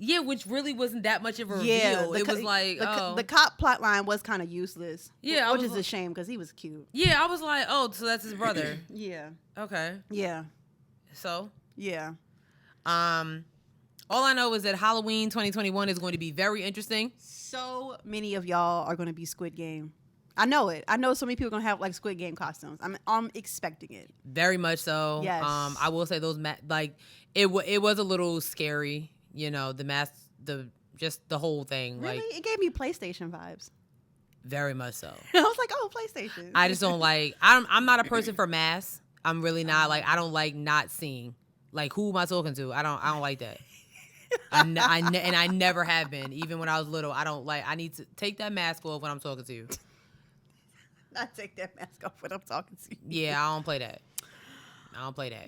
Yeah, which really wasn't that much of a reveal. Yeah, it was like, the cop plot line was kind of useless. Yeah, which is a shame because he was cute. Yeah, I was like, oh, so that's his brother. Yeah. Okay. Yeah. So? Yeah. All I know is that Halloween 2021 is going to be very interesting. So many of y'all are going to be Squid Game. I know it. I know so many people are going to have like Squid Game costumes. I'm expecting it. Very much so. Yes. I will say those it was a little scary. The mask, just the whole thing. Really? Like, it gave me PlayStation vibes. Very much so. I was like, oh, PlayStation. I just don't like. I'm not a person for masks. I'm really not. Like, I don't like not seeing. Like, who am I talking to? I don't like that. And I never have been. Even when I was little, I don't like. I need to take that mask off when I'm talking to you. Not take that mask off when I'm talking to you. Yeah, I don't play that.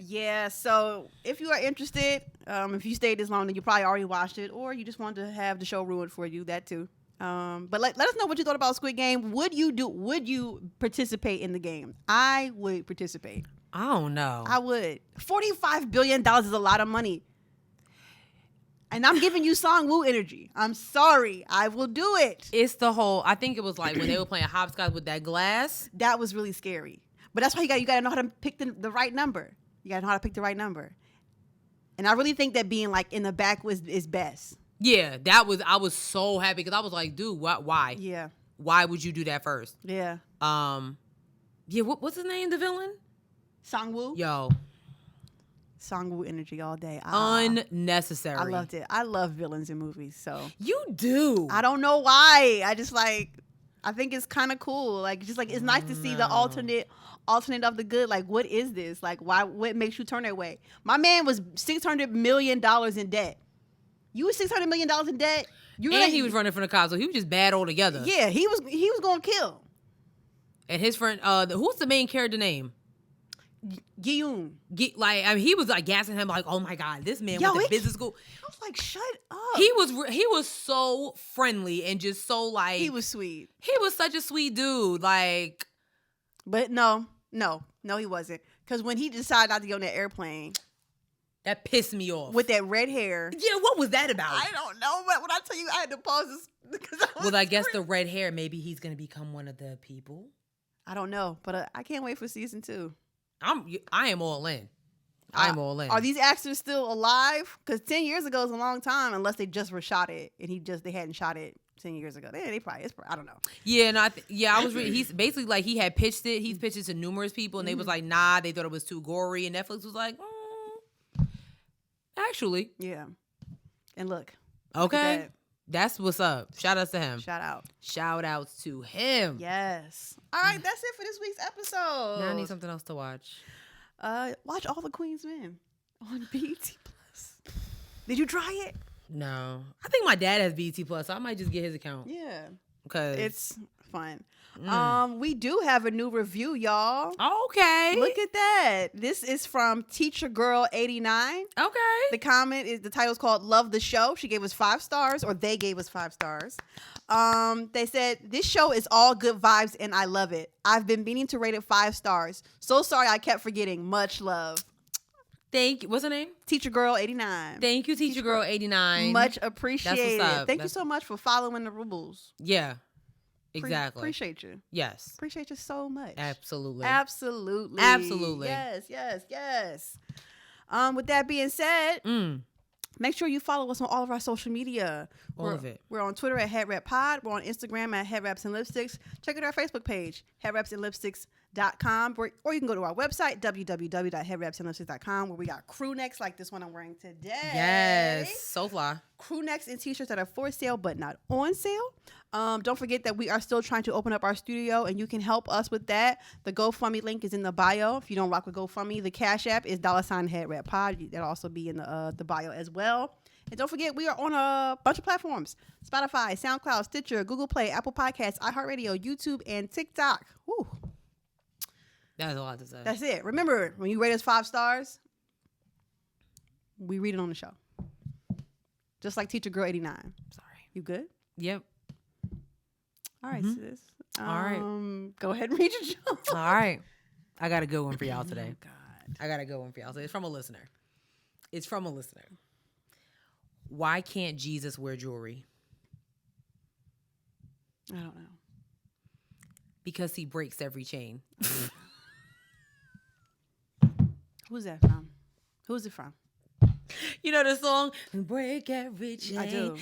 Yeah, so if you are interested, if you stayed this long, then you probably already watched it, or you just wanted to have the show ruined for you, that too. But let us know what you thought about Squid Game. Would you participate in the game? I would participate. I don't know. I would. $45 billion is a lot of money. And I'm giving you Song Woo energy. I'm sorry. I will do it. It's the whole, I think it was like when they were playing hopscotch with that glass. That was really scary. But that's why you got to know how to pick the right number. You got to know how to pick the right number. And I really think that being like in the back is best. Yeah, I was so happy because I was like, dude, why? Yeah. Why would you do that first? Yeah. Yeah, what's his name, the villain? Song Woo? Yo. Song Woo energy all day. Unnecessary. I loved it. I love villains in movies, so. You do. I don't know why. I just I think it's kind of cool. Like, just like, it's nice to see the alternate of the good. Like, what is this? Like, what makes you turn that way? My man was $600 million in debt. You was $600 million in debt. And he was running from the cops, so he was just bad altogether. Yeah, he was going to kill. And his friend, who's the main character name? Gi-yoon. He was like gassing him like, oh my God, this man went to business school. I was like, shut up. He was so friendly and just so like. He was sweet. He was such a sweet dude. Like. But no, he wasn't. Because when he decided not to go on that airplane. That pissed me off. With that red hair. Yeah, what was that about? I don't know, but when I tell you I had to pause this because I guess the red hair, maybe he's going to become one of the people. I don't know, but I can't wait for season 2. I am all in. I'm all in. Are these actors still alive? Because 10 years ago is a long time, unless they just reshot it and they hadn't shot it 10 years ago. They probably, I don't know. Yeah, no, I was he's basically like he had pitched it. He's pitched it to numerous people, and they was like, nah, they thought it was too gory, and Netflix was like, actually, yeah. And look, okay, that's what's up. Shout outs to him. Shout outs to him. Yes. All right, that's it for this week's episode. Now I need something else to watch. Watch All the Queen's Men on BET Plus. Did you try it? No, I think my dad has BET Plus, so I might just get his account. Yeah, because it's fun. We do have a new review, y'all. Okay, look at that. This is from Teacher Girl 89. Okay, the title is called "Love the Show." She gave us 5 stars, or they gave us 5 stars. They said this show is all good vibes and I love it. I've been meaning to rate it 5 stars. So sorry I kept forgetting. Much love. Thank you. What's her name? Teacher Girl 89. Thank you, Teacher Girl 89. Much appreciated. That's what's up. Thank you so much for following the rules. Yeah. Exactly. Appreciate you. Yes. Appreciate you so much. Absolutely. Yes. With that being said, make sure you follow us on all of our social media. All of it. We're on Twitter at HeadWrapPod. We're on Instagram at Headwraps and Lipsticks. Check out our Facebook page, HeadWrapsandLipsticks.com. Or you can go to our website, www.headwrapsandlipsticks.com, where we got crew necks like this one I'm wearing today. Yes. So fly. Crew necks and t-shirts that are for sale but not on sale. Don't forget that we are still trying to open up our studio, and you can help us with that. The GoFundMe link is in the bio. If you don't rock with GoFundMe, the Cash App is $HeadWrapPod. That'll also be in the bio as well. And don't forget, we are on a bunch of platforms: Spotify, SoundCloud, Stitcher, Google Play, Apple Podcasts, iHeartRadio, YouTube, and TikTok. Woo. That's a lot to say. That's it. Remember, when you rate us 5 stars, we read it on the show. Just like Teacher Girl 89. Sorry. You good? Yep. All right, sis. All right. Go ahead and read your show. All right. I got a good one for y'all today. Oh, God. I got a good one for y'all. So it's from a listener. Why can't Jesus wear jewelry? I don't know. Because he breaks every chain. Who's that from? Who's it from? You know the song, Break Every Chain? I do.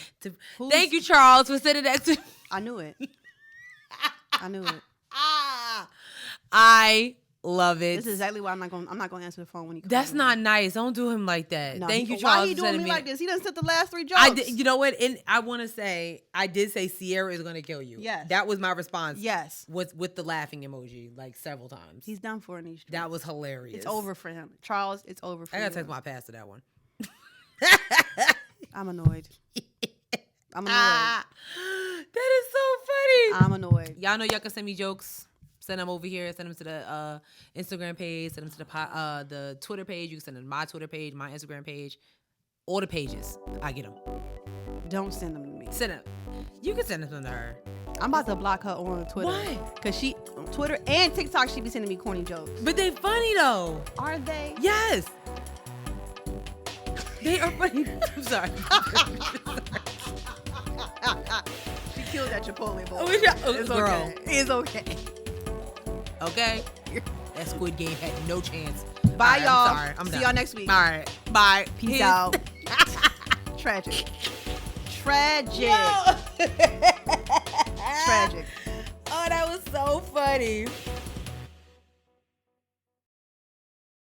Thank you, Charles, for sending that to me. I knew it. I love it. This is exactly why I'm not going to answer the phone when he comes. That's not nice. Don't do him like that. No, Thank you, Charles. Why he doing me like this? He done said the last 3 jokes. You know what? And I want to say, I did say Sierra is going to kill you. Yes. That was my response. Yes. With the laughing emoji, like several times. He's done for in these streets. That was hilarious. It's over for him. Charles, it's over for him. I got to text my pastor that one. I'm annoyed. That is so funny. I'm annoyed. Y'all know y'all can send me jokes. Send them over here. Send them to the Instagram page. Send them to the Twitter page. You can send them to my Twitter page, my Instagram page. All the pages. I get them. Don't send them to me. Send it. You can send them to her. I'm about to block her on Twitter. Why? Because she, Twitter and TikTok, she be sending me corny jokes. But they funny though. Are they? Yes. They are funny. I'm sorry. She killed that Chipotle boy. It's girl. Okay. It's okay. Okay. That Squid Game had no chance. Bye, All right, y'all. I'm sorry. I'm See done. y'all next week. All right. Bye. Peace out. Tragic. Tragic. Yo. Tragic. Oh, that was so funny.